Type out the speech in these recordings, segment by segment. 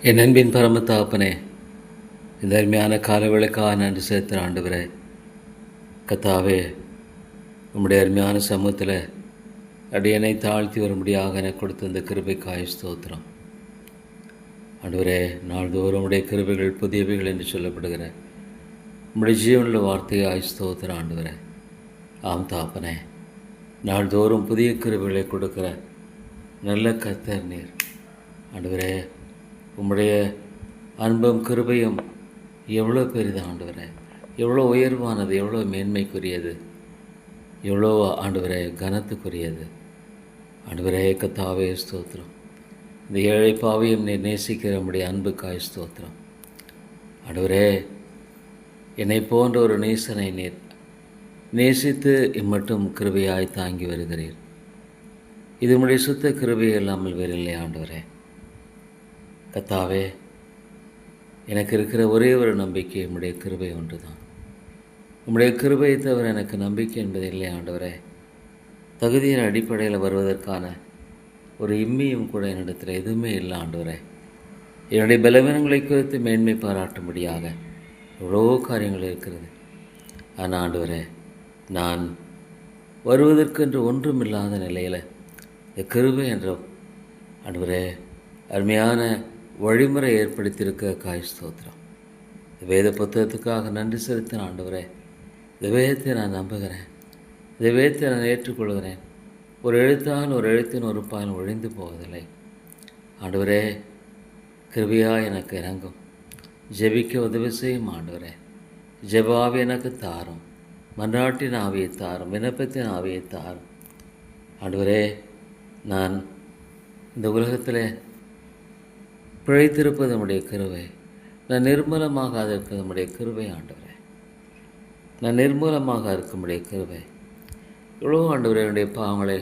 என் அன்பின் பரம தகப்பனே, இந்த அருமையான காலவேளைக்காக நன்றி செலுத்துகிற ஆண்டவரே. கர்த்தாவே, உம்முடைய அருமையான சமூகத்தில் அடியனை தாழ்த்தி வரும்படியாக எனக்கு கொடுத்த இந்த கிருபைக்காய் ஸ்தோத்திரம். ஆண்டவரே, நாள்தோறும் உடைய கிருபைகள் புதியவைகள் என்று சொல்லப்படுகிற உம்முடைய ஜீவனுள்ள வார்த்தையாய் ஸ்தோத்திரம் ஆண்டவரே. ஆம் தகப்பனே, நாள்தோறும் புதிய கிருபைகளை கொடுக்கிற நல்ல கர்த்தர் நீர். ஆண்டவரே, உம்முடைய அன்பும் கிருபையும் எவ்வளோ பெரிது ஆண்டவரே, எவ்வளோ உயர்வானது, எவ்வளோ மேன்மைக்குரியது, எவ்வளோ ஆண்டவரே கனத்துக்குரியது. ஆண்டவரே, கர்த்தாவே ஸ்தோத்திரம். இந்த ஏழை பாவையும் நீர் நேசிக்கிற நம்முடைய அன்புக்காய் ஸ்தோத்திரம். ஆண்டவரே, என்னை போன்ற ஒரு நேசனை நீர் நேசித்து இம்மட்டும் கிருபையாய் தாங்கி வருகிறீர். இது உம்முடைய சுத்த கிருபை இல்லாமல் வேறில்லை ஆண்டவரே. கர்த்தாவே, எனக்கு இருக்கிற ஒரே ஒரு நம்பிக்கை உம்முடைய கிருபை ஒன்று தான். உம்முடைய கிருபையை தவிர எனக்கு நம்பிக்கை என்பது இல்லை ஆண்டவரே. தகுதியின் அடிப்படையில் வருவதற்கான ஒரு இம்மியும் கூட என்னிடத்தில் எதுவுமே இல்லை ஆண்டவரே. என்னுடைய பலவீனங்களை குறித்து மேன்மை பாராட்டும்படியாக எவ்வளோ காரியங்கள் இருக்கிறது. ஆனால் ஆண்டவரே, நான் வருவதற்கென்று ஒன்றும் இல்லாத நிலையில் இந்த கிருபை என்ற ஆண்டவரே அருமையான வழிமுறை ஏற்படுத்தியிருக்க காய் ஸ்தோத்திரம். இந்த வேத புத்தகத்துக்காக நன்றி செலுத்தின ஆண்டவரே. இந்த வேதத்தை நான் நம்புகிறேன், இந்த வேதத்தை நான் ஏற்றுக்கொள்கிறேன். ஒரு எழுத்தால் ஒரு எழுத்தின் ஒரு பால் ஒழிந்து போவதில்லை ஆண்டவரே. கிருபையாக எனக்கு இறங்கும், ஜெபிக்க உதவி செய்யும் ஆண்டவரே. ஜெபாவை எனக்கு தாரும், மன்றாட்டின் ஆவியை தாரும், விண்ணப்பத்தின் ஆவியை தாரும் ஆண்டவரே. நான் இந்த உலகத்தில் பிழைத்திருப்பது நம்முடைய கிருபை. நான் நிர்மூலமாக இருக்கிறது நம்முடைய கிருபை ஆண்டவரே. நான் நிர்மூலமாக இருக்கும்படிய கிருபை. இவ்வளோ ஆண்டவரே, என்னுடைய பாவங்களை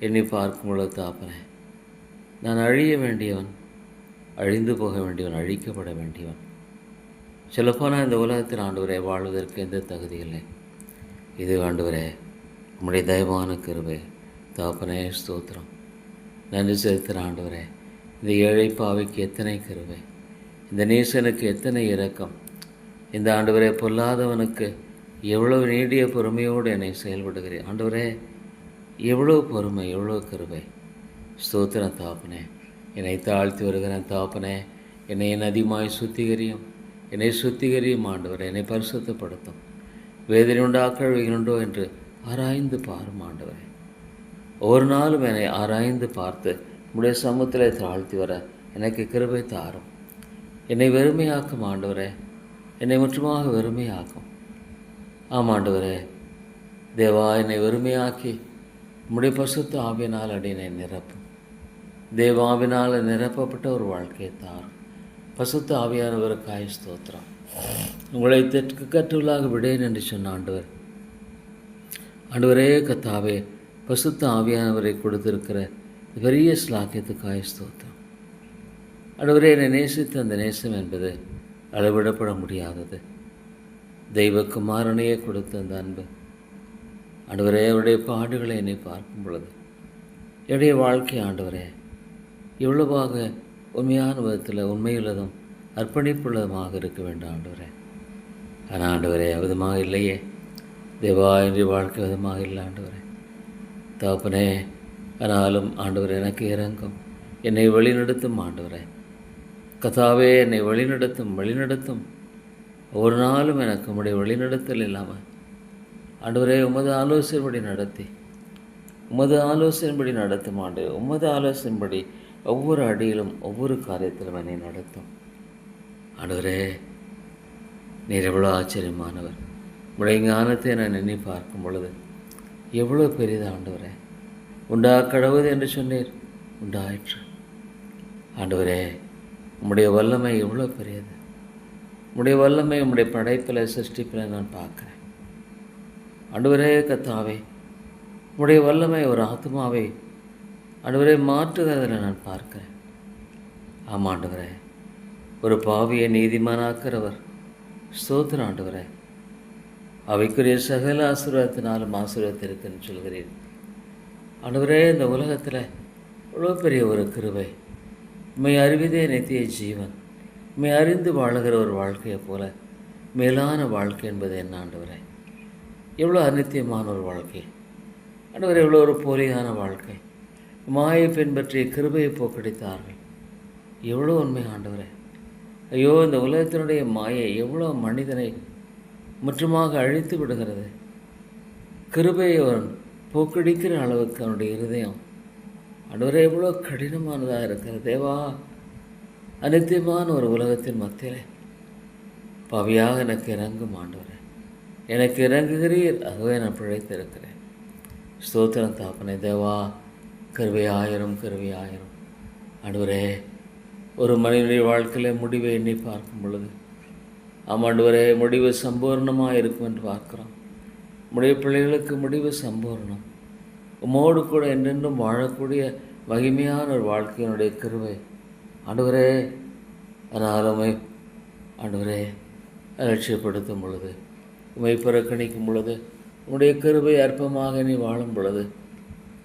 எண்ணி பார்க்கும் பொழுது தாப்பனே, நான் அழிய வேண்டியவன், அழிந்து போக வேண்டியவன், அழிக்கப்பட வேண்டியவன். சொல்லப்போனால் இந்த உலகத்தில் ஆண்டவரே வாழ்வதற்கு எந்த தகுதி இல்லை. இது ஆண்டவரே நம்முடைய தயவான கிருபை. தாப்பனே ஸ்தோத்திரம். நன்றி செலுத்துகிற ஆண்டவரே. இந்த ஏழை பாவைக்கு எத்தனை கிருபை, இந்த நேசனுக்கு எத்தனை இரக்கம். இந்த ஆண்டவரே பொல்லாதவனுக்கு எவ்வளவு நீடிய பொறுமையோடு என்னை செயல்படுகிறேன் ஆண்டவரே. எவ்வளோ பொறுமை, எவ்வளோ கிருபை. ஸ்தோத்திரம் தாப்பனே. என்னை தாழ்த்தி வருகிறேன் தாப்பனே. என்னை அதிகமாய் சுத்திகரியும், என்னை சுத்திகரியும் ஆண்டவரே. என்னை பரிசுத்தப்படுத்தும். வேதனை உண்டாக்கழுவிகளுண்டோ என்று ஆராய்ந்து பாரும் ஆண்டவரே. ஒவ்வொரு நாளும் என்னை ஆராய்ந்து பார்த்து உம்முடைய சமூகத்தில் தாழ்த்தி வர எனக்கு கிருபை தாரும். என்னை வெறுமையாக்கும் ஆண்டவரே, என்னை முற்றுமாக வெறுமையாக்கும். ஆமாண்டவரே, தேவா, என்னை வெறுமையாக்கி உம்முடைய பரிசுத்த ஆவியினால் அடியினை நிரப்பும். தேவாவினால் நிரப்பப்பட்ட ஒரு வாழ்க்கையை தாரும். பரிசுத்த ஆவியானவருக்காய் ஸ்தோத்திரம். உங்களை தெற்கு கற்றுள்ளாக விடேன் என்று சொன்ன ஆண்டவர். ஆண்டவரே கர்த்தாவே, பரிசுத்த ஆவியானவரை கொடுத்திருக்கிற பெரிய ஸ்லாக்கியத்துக்காய் ஸ்தோத்திரம். ஆண்டவரே, என்னை நேசித்த அந்த நேசம் என்பது அளவிடப்பட முடியாதது. தெய்வக்குமாரனையே கொடுத்த அந்த அன்பு ஆண்டவரே, அவருடைய பாடுகளை என்னை பார்க்கும் பொழுது என்னுடைய வாழ்க்கை ஆண்டவரே எவ்வளவாக உண்மையான விதத்தில் உண்மையுள்ளதும் அர்ப்பணிப்புள்ளதுமாக இருக்க வேண்டும் ஆண்டவரே. ஆனால் ஆண்டவரே விதமாக இல்லையே. தேவா, என்னுடைய வாழ்க்கை விதமாக இல்லை ஆண்டவரே. தகப்பனே, ஆனாலும் ஆண்டவரே எனக்கு இறங்கும், என்னை வழிநடத்தும் ஆண்டவரே. கர்த்தாவே, என்னை வழிநடத்தும். ஒரு நாளும் எனக்கு உம்முடைய வழிநடத்தல் இல்லாமல் ஆண்டவரே உமது ஆலோசனைப்படி நடத்தி, உமது ஆலோசனைப்படி நடத்தும் ஆண்டு. உமது ஆலோசனைப்படி ஒவ்வொரு அடியிலும் ஒவ்வொரு காரியத்திலும் என்னை நடத்தும் ஆண்டவரே. நீர் எவ்வளோ ஆச்சரியமானவர். உடைய ஞானத்தை நான் எண்ணி பார்க்கும் பொழுது எவ்வளோ பெரியது ஆண்டவரே. கடவுது என்று சொன்னீர், உண்டாயிற்று ஆண்டவரே. உம்முடைய வல்லமை எவ்வளோ பெரியது. உம்முடைய வல்லமை உம்முடைய படைப்பில் சிருஷ்டிப்பில் நான் பார்க்குறேன் ஆண்டவரே. கர்த்தாவே, உம்முடைய வல்லமை ஒரு ஆத்மாவை ஆண்டவரே மாற்றுகிறதில் நான் பார்க்கிறேன். ஆமாம் ஆண்டவரே, ஒரு பாவியை நீதிமானாக்கிறவர். ஸ்தோத்திரம் ஆண்டவரே. அவைக்குரிய சகல ஆசீர்வாதத்தினாலும் ஆசீர்வாதத்திற்குன்னு சொல்கிறேன் ஆண்டவரே. இந்த உலகத்தில் இவ்வளோ பெரிய ஒரு கிருபை, உம்மை அறிவதே நித்திய ஜீவன். உம்மை அறிந்து வாழுகிற ஒரு வாழ்க்கையைப் போல மேலான வாழ்க்கை என்பது என்ன ஆண்டவரே? எவ்வளோ அநித்தியமான ஒரு வாழ்க்கை ஆண்டவரே! எவ்வளோ ஒரு போலியான வாழ்க்கை. மாயை பின்பற்றிய கிருபையை போக்கடித்தார்கள். எவ்வளோ உண்மை ஆண்டவரே! ஐயோ, இந்த உலகத்தினுடைய மாயை எவ்வளோ மனிதனை முற்றுமாக அழித்து விடுகிறது. கிருபையை அவன் போக்கடிக்கிற அளவுக்கு அவனுடைய இருதயம் ஆண்டவரே எவ்வளோ கடினமானதாக இருக்கிறது. தேவா, அநித்தியமான ஒரு உலகத்தின் மத்தியிலே பாவியாக எனக்கு இறங்கும் ஆண்டவரே. எனக்கு இறங்குகிறீர், ஆகவே நான் பிழைத்திருக்கிறேன். ஸ்தோத்திரம் தாப்பனே. தேவா, கருவை ஆயிரம் ஆண்டவரே, ஒரு மனிதனுடைய வாழ்க்கையில் முடிவை எண்ணி பார்க்கும் பொழுது ஆமாண்டவரே, முடிவு சம்பூர்ணமாக இருக்கும் என்று பார்க்குறோம். உம்முடைய பிள்ளைகளுக்கு முடிவு சம்பூர்ணம். உம்மோடு கூட என்றென்றும் வாழக்கூடிய மகிமையான ஒரு வாழ்க்கையினுடைய கிருபை ஆண்டவரே. அதனால் உம்மை ஆண்டவரே அலட்சியப்படுத்தும் பொழுது, உம்மை புறக்கணிக்கும் பொழுது, உன்னுடைய கிருபை அற்பமாக நீ வாழும் பொழுது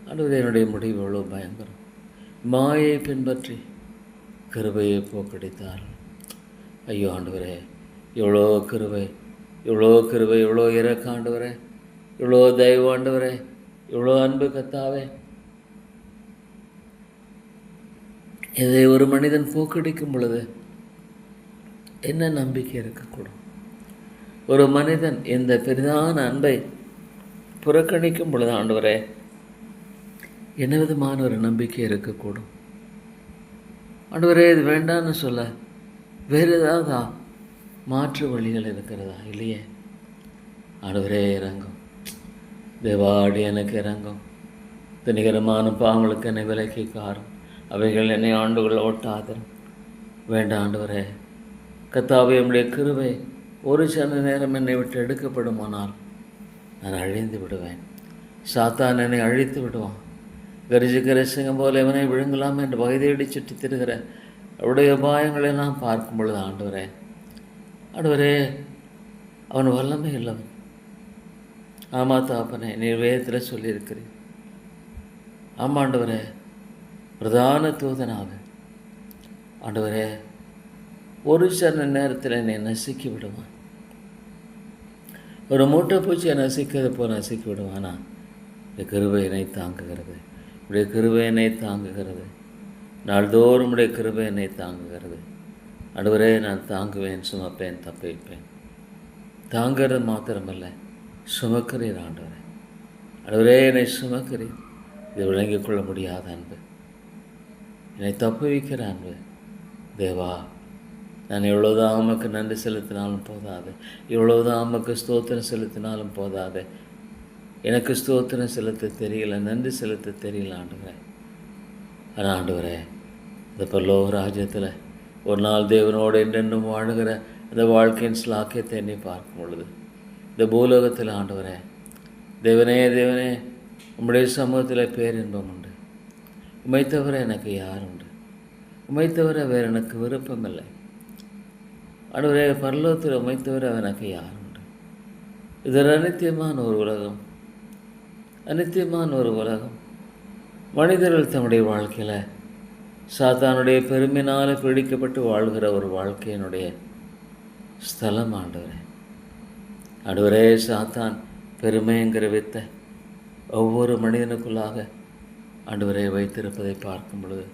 ஆண்டவரே, என்னுடைய முடிவு எவ்வளோ பயங்கரம். மாயை பின்பற்றி கிருபையை போக்கடித்தார்கள். ஐயோ ஆண்டவரே, எவ்வளோ கிருபை, எவ்வளோ இறக்க ஆண்டவரே, எவ்வளோ தயவு ஆண்டவரே, எவ்வளோ அன்பு கத்தாவே. இதை ஒரு மனிதன் போக்கடிக்கும் பொழுது என்ன நம்பிக்கை இருக்கக்கூடும்? ஒரு மனிதன் இந்த பெரிதான அன்பை புறக்கணிக்கும் பொழுது ஆண்டவரே, என்ன விதமான ஒரு நம்பிக்கை இருக்கக்கூடும்? ஆண்டவரே, இது வேண்டான்னு சொல்ல வேறு ஏதாவது மாற்று வழிகள் இருக்கிறதா? இல்லையே. ஆண்டவரே இறங்கும். தேவாடி எனக்கு இறங்கும். துணிகரமான பாவங்களுக்கு என்னை விலக்கி காரும். அவைகள் என்னை ஆண்டுகள் ஓட்டாதரும். வேண்டாம் ஆண்டவரே. கர்த்தாவே, நம்முடைய கிருபை ஒரு சில நேரம் என்னை விட்டு எடுக்கப்படுமானால் நான் அழிந்து விடுவேன். சாத்தான் என்னை அழித்து விடுவான். கரிஜிக்கிற சிங்கம் போல இவனை விழுங்கலாம் என்று வகைதேடி சுற்றி திருகிற அவருடைய உபாயங்களை நான் பார்க்கும் பொழுது ஆண்டவரே, அவன் வல்லமை இல்லவன். ஆமா தாப்பனே, நீர் வேதத்தில் சொல்லியிருக்கிறேன். ஆமாம் ஆண்டவரே, பிரதான தூதனாக ஆண்டவரே ஒரு சில நேரத்தில் என்னை நசுக்கி விடுவான். ஒரு மூட்டை பூச்சியை நசிக்கிறது போல் நசுக்கி விடுவானா? இந்த கிருபை என்னை தாங்குகிறது. உடைய கிருபை என்னை தாங்குகிறது. நாள்தோறும் உடைய கிருபை என்னை தாங்குகிறது. ஆண்டவரே, நான் தாங்குவேன், சுமப்பேன், தப்பிப்பேன். தாங்கிறது மாத்திரமல்ல, சுமக்கிறீர் ஆண்டவரே. ஆண்டவரே, என்னை சுமக்கிறீர். இது விளங்கிக் கொள்ள முடியாத அன்பு, என்னை தப்புவிக்கிற அன்பு. தேவா, நான் எவ்வளோதான் உமக்கு நன்றி செலுத்தினாலும் போதாது, எவ்வளோதான் உமக்கு ஸ்தோத்திரம் செலுத்தினாலும் போதாது. எனக்கு ஸ்தோத்திரம் செலுத்த தெரியல, நன்றி செலுத்த தெரியல ஆண்டவரே. ஆனால் ஆண்டவரே, இந்த பரலோக ராஜ்யத்தில் ஒரு நாள் தேவனோடு என்றென்றும் வாழுகிற அந்த வாழ்க்கையின் ஸ்லாக்கியத்தை எண்ணி பார்க்கும் பொழுது, இந்த பூலோகத்தில் ஆண்டவரே, தேவனே உம்முடைய சமூகத்தில் பேரின்பம் உண்டு. உம்மை தவிர எனக்கு யார் உண்டு? உம்மை தவிர வேறு எனக்கு விருப்பமில்லை. ஆண்டவரே, பரலோகத்தில் உம்மை தவிர எனக்கு யார் உண்டு? இது அநித்தியமான ஒரு உலகம். மனிதர்கள் தம்முடைய வாழ்க்கையில் சாத்தானுடைய பெருமையினால் பிடிக்கப்பட்டு வாழ்கிற ஒரு வாழ்க்கையினுடைய ஸ்தலம் ஆண்டவரே. ஆண்டவரே, சாத்தான் பெருமைங்கிற வித்தை ஒவ்வொரு மனிதனுக்குள்ளாக ஆண்டவரே வைத்திருப்பதை பார்க்கும் பொழுது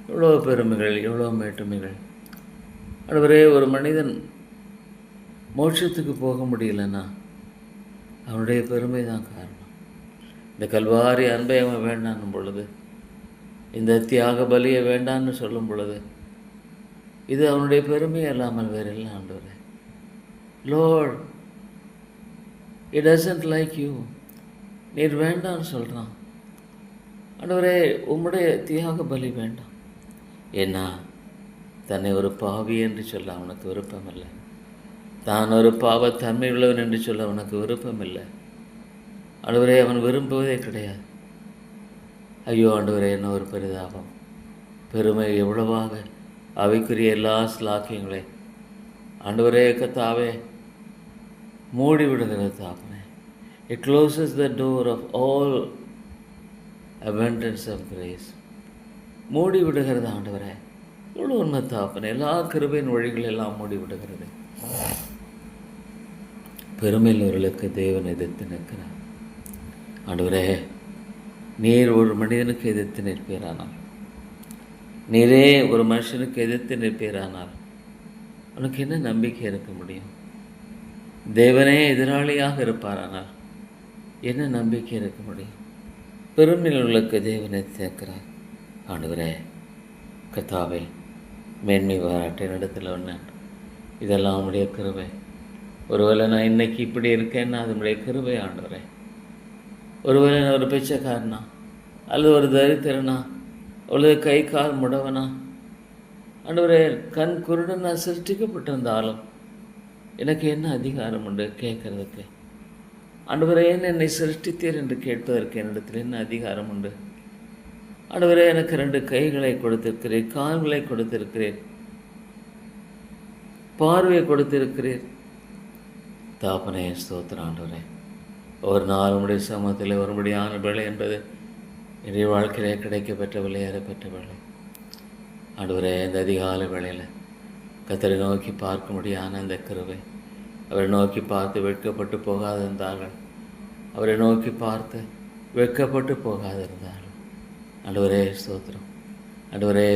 எவ்வளோ பெருமைகள், எவ்வளோ மேட்டுமைகள். ஆண்டவரே, ஒரு மனிதன் மோட்சத்துக்கு போக முடியலன்னா அவனுடைய பெருமை தான் காரணம். இந்த கல்வாரி அன்பை அவன் வேண்டான்னும் பொழுது, இந்த தியாக பலியை வேண்டான்னு சொல்லும் பொழுது, இது அவனுடைய பெருமை இல்லாமல் வேறு இல்லை ஆண்டவரே. Lord, it doesn't like you. நீர் வேண்டான்னு சொல்கிறான். ஆண்டவரே, உம்முடைய தியாக பலி வேண்டாம். ஏன்னா தன்னை ஒரு பாவி என்று சொல்ல அவனுக்கு விருப்பமில்லை. தான் ஒரு பாவத்தன்மை உள்ளவன் என்று சொல்ல அவனுக்கு விருப்பமில்லை. ஆண்டவரே, அவன் விரும்புவதே கிடையாது. ஐயோ ஆண்டவரே, என்ன ஒரு பரிதாபம். பெருமை எவ்வளவாக அவைக்குரிய எல்லா ஸ்லாக்கியங்களை ஆண்டவரே கத்தாவே மூடி விடுகிறது தாப்பனே. It closes the door of all abundance of grace. மூடி விடுகிறது ஆண்டவரே. எவ்வளோ உண்மை தாப்பனே. எல்லா கிருபையின் வழிகள் எல்லாம் மூடிவிடுகிறது. பெருமையுள்ளவர்களுக்கு தேவன் எதிர்த்து நிற்கிறார். ஆண்டவரே, நீர் ஒரு மனிதனுக்கு எதிர்த்து நிற்பீரானால், நீரே ஒரு மனுஷனுக்கு எதிர்த்து நிற்பீரானால் உனக்கு என்ன நம்பிக்கை இருக்க முடியும்? தேவனே எதிராளியாக இருப்பாரானால் என்ன நம்பிக்கை இருக்க முடியும்? பெருமையுள்ளவர்களுக்கு தேவனை சேர்க்கிறார். ஆண்டவரே, கர்த்தாவே, மேன்மை பாராட்ட இடத்துல ஒன்று, இதெல்லாம் உடைய கிருபை. ஒருவேளை நான் இன்னைக்கு இப்படி இருக்கேன்னா அது உடைய கிருபை ஆண்டவரே. ஒருவேளை நான் ஒரு பிச்சைக்காரனா, அல்லது ஒரு தரித்திரனா, அல்லது கை கால் முடவனா, ஆண்டவரே கண் குருடனா சிருஷ்டிக்கப்பட்டிருந்தாலும் எனக்கு என்ன அதிகாரம் உண்டு கேட்கறதுக்கு? ஆண்டவரே, ஏன் என்னை சிருஷ்டித்தீர் என்று கேட்பதற்கு என்னிடத்தில் என்ன அதிகாரம் உண்டு? ஆண்டவரே, எனக்கு 2 கைகளை கொடுத்திருக்கிறீர், கால்களை கொடுத்திருக்கிறீர், பார்வையை கொடுத்திருக்கிறீர். தாப்பனே, ஸ்தோத்திரம் ஆண்டவரே. ஒரு நாள் உடைய சமூகத்தில் வரும்படியான வேலை என்பது என்னுடைய வாழ்க்கையிலே கிடைக்கப்பெற்ற விளையாட பெற்ற வேலை. ஆண்டவரே, இந்த அதிகாலை வேளையில் கர்த்தரை நோக்கி பார்க்க முடியான அந்த கிருபை, அவரை நோக்கி பார்த்து வெட்கப்பட்டு போகாதிருந்தார்கள், அவரை நோக்கி பார்த்து வெட்கப்பட்டு போகாதிருந்தார்கள். ஆண்டவரே, ஸ்தோத்திரம். ஆண்டவரே,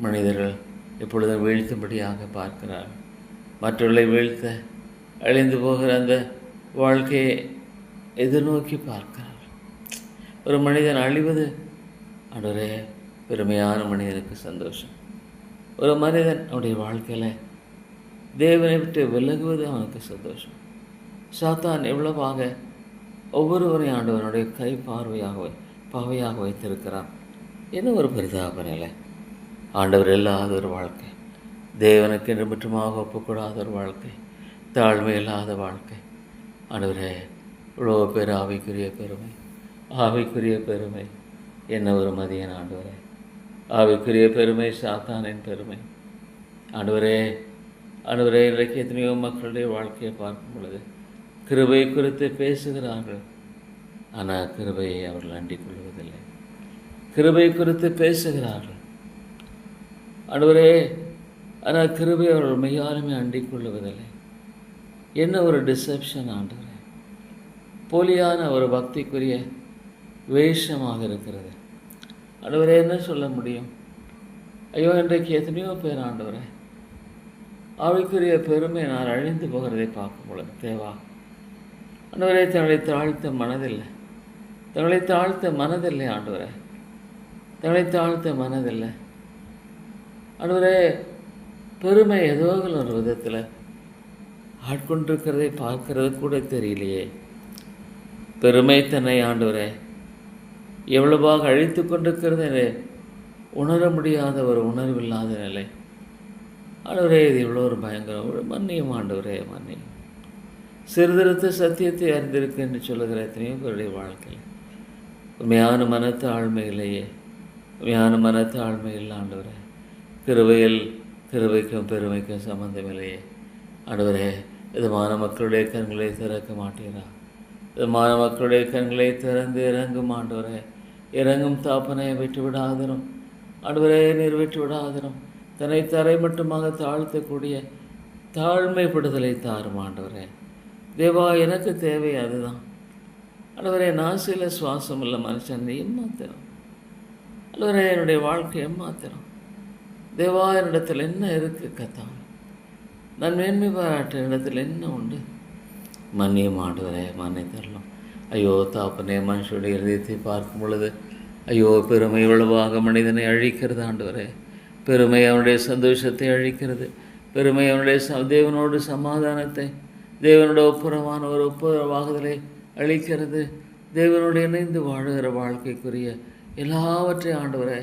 மனிதர்கள் எப்பொழுதும் வீழ்த்தும்படியாக பார்க்கிறார்கள். மற்றவர்களை வீழ்த்த அழிந்து போகிற அந்த வாழ்க்கையை எதிர்நோக்கி பார்க்கிறார்கள். ஒரு மனிதன் அழிவது ஆண்டவரே பெருமையான மனிதனுக்கு சந்தோஷம். ஒரு மனிதன் அவனுடைய வாழ்க்கையில் தேவனை விட்டு விலகுவது அவனுக்கு சந்தோஷம். சாத்தான் எவ்வளவாக ஒவ்வொருவரையும் ஆண்டவனுடைய கை பாவையாக வைத்திருக்கிறான். என்ன ஒரு பரிதாபநிலை! ஆண்டவர் இல்லாத ஒரு வாழ்க்கை, தேவனுக்கு நிமித்தமாக ஒப்புக்கூடாத ஒரு வாழ்க்கை, தாழ்மை இல்லாத வாழ்க்கை. ஆண்டவரே, இவ்வளோ பேர் ஆவிக்குரிய பெருமை என்ன ஒரு மதியன் ஆண்டவரே. ஆவிக்குரிய பெருமை சாத்தானின் பெருமை. ஆண்டவரே, இன்றைக்கு எத்தனையோ மக்களுடைய வாழ்க்கையை பார்க்கும் பொழுது கிருபை குறித்து பேசுகிறார்கள், ஆனால் கிருபையை அவர்கள் அண்டிக் கொள்வதில்லை. கிருபை குறித்து பேசுகிறார்கள் ஆண்டவரே, ஆனால் கிருபை அவர்கள் மெய்யாலுமே அண்டிக் கொள்வதில்லை. என்ன ஒரு டிசெப்ஷன் ஆண்டவரே! போலியான ஒரு பக்திக்குரிய வேஷமாக இருக்கிறது ஆண்டவரே. என்ன சொல்ல முடியும்? ஐயோ, இன்றைக்கு எத்தனையோ பேர் ஆண்டவரே ஆவிக்குரிய பெருமை நான் அழிந்து போகிறதை பார்க்கும் பொழுது தேவா ஆண்டவரே, தங்களை தாழ்த்த மனதில்லை ஆண்டவரே, தங்களை தாழ்த்த மனதில்லை ஆண்டவரே. பெருமை ஏதோ ஒரு விதத்தில் ஆட்கொண்டிருக்கிறதை பார்க்கறது கூட தெரியலையே. பெருமை தன்னை ஆண்டவரே எவ்வளவாக அழித்து கொண்டிருக்கிறது உணர முடியாத ஒரு உணர்வில்லாத நிலை ஆண்டவரே. இது இவ்வளோ ஒரு பயங்கரம். மன்னியும் ஆண்டவரே, மன்னியும். சிறிதெடுத்த சத்தியத்தை அறிந்திருக்கு என்று சொல்லுகிற எத்தனையோ பேருடைய வாழ்க்கையில் உண்மையான மனத்தாழ்மையிலேயே, உண்மையான மனத்தாழ்மையில் ஆண்டவரே, கிருபைக்கும் பெருமைக்கும் சம்பந்தமில்லையே ஆண்டவரே. விதமான மக்களுடைய கண்களை திறக்க மாட்டீரா? விதமான மக்களுடைய கண்களை திறந்து இறங்கும் ஆண்டவரே. இறங்கும் தாப்பனை விட்டு விடாதரும் ஆண்டவரே, நீர் விட்டு விடாதரும். தன்னை தரை மட்டுமாக தாழ்த்தக்கூடிய தாழ்மைப்படுதலை தாரும் ஆண்டவரே. தேவா, எனக்கு தேவை அதுதான் ஆண்டவரே. நாசில சுவாசம் இல்லை மனுஷன் ஏமாத்திரம் ஆண்டவரே. என்னுடைய வாழ்க்கை ஏமாத்திரம் தேவா. என்னிடத்தில் என்ன இருக்குது கத்தா? நான் மேன்மை பாராட்ட இடத்துல என்ன உண்டு? மன்னியும் ஆண்டவரே, மன்னி தரலாம். ஐயோ தாப்பனே, மனுஷனுடைய இதயத்தை பார்க்கும் பொழுது ஐயோ, பெருமை எவ்வளவாக மனிதனை அழிக்கிறது ஆண்டவரே. பெருமை அவனுடைய சந்தோஷத்தை அழிக்கிறது. பெருமை அவனுடைய தேவனோடு சமாதானத்தை, தேவனோட ஒப்புரவான ஒரு ஒப்புரவாகுதலை அழிக்கிறது. தேவனோடு இணைந்து வாழுகிற வாழ்க்கைக்குரிய எல்லாவற்றையும் ஆண்டவரை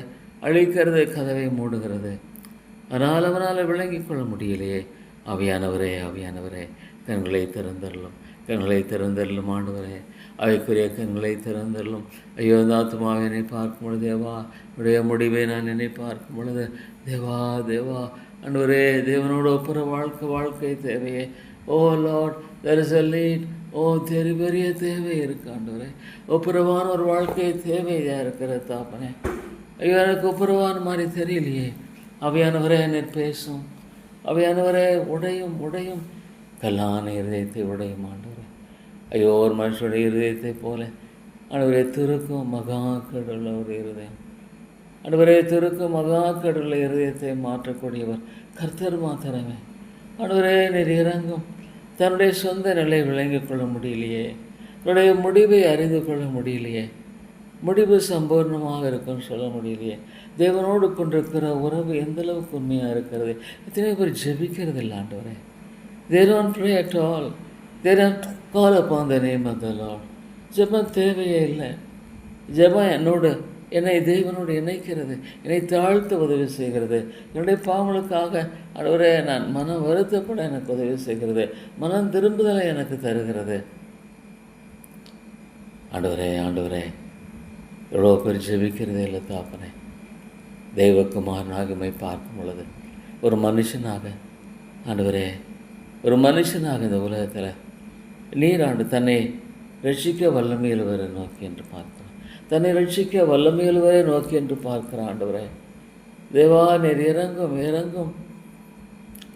அழிக்கிறது, கதவை மூடுகிறது. அதனால் அவனால் விளங்கிக் கொள்ள முடியலையே. ஆவியானவரே, கண்களை திறந்தரலும் ஆண்டவரே. அவைக்குரிய கண்களை திறந்தரலும். ஐயோ, இந்த ஆத்மாவை என்னை பார்க்கும் பொழுது தேவா, உடைய முடிவை நான் என்னை பார்க்கும் பொழுது தேவா ஆண்டவரே, தேவனோட ஒப்புற வாழ்க்கை தேவையே. Oh Lord, there is a need. Oh, பெரிய தேவை இருக்கு ஆண்டவரே. ஒப்புரவான ஒரு வாழ்க்கை தேவையாக இருக்கிற தாப்பனே. ஐயோ, எனக்கு ஒப்புரவான மாதிரி தெரியலையே. ஆவியானவரே நீர் பேசும். ஆவியானவரே உடையும் கல்லான இருதயத்தை உடையும் ஆண்டவரே. ஐயோ, ஒரு மனுஷனுடைய இருதயத்தை போல ஆண்டவரே திருக்கும் மகா கேடுள்ள ஒரு இருதயம். ஆண்டவரே திருக்கும் மகா கேடுள்ள இருதயத்தை மாற்றக்கூடியவர் கர்த்தர் மாத்திரமே. ஆண்டவரே நீர் இறங்கும். தன்னுடைய சொந்த நிலை விளங்கிக் கொள்ள முடியலையே, தன்னுடைய முடிவை அறிந்து கொள்ள முடியலையே, முடிவு சம்பூர்ணமாக இருக்குன்னு சொல்ல முடியலையே, தேவனோடு கொண்டிருக்கிற உறவு எந்த அளவுக்கு உண்மையாக இருக்கிறது. எத்தனை பேர் ஜெபிக்கிறது இல்லை ஆண்டவரே. They don't pray at all. They don't call upon the name of the Lord. ஜெபம் தேவையே இல்லை. ஜெபம் என்னை தேவனோடு இணைக்கிறது, என்னை தாழ்த்த உதவி செய்கிறது, என்னுடைய பாவங்களுக்காக ஆண்டவரே நான் மனம் வருத்தப்பட எனக்கு உதவி செய்கிறது, மனம் திரும்புதலை எனக்கு தருகிறது. ஆண்டவரே எவ்வளோ பேர் ஜெபிக்கிறதே இல்லை தாப்பனே. தெய்வக்குமாரனாகமை பார்க்கும் பொழுது ஒரு மனுஷனாக இந்த உலகத்தில் நீராண்டு தன்னை ரட்சிக்க வல்லமையுள்ளவரை நோக்கி என்று பார்க்கிறான். தன்னை ரட்சிக்க வல்லமையுள்ளவரை நோக்கி என்று பார்க்கிறான். ஆண்டவரே தேவா, நீர் இறங்கும்.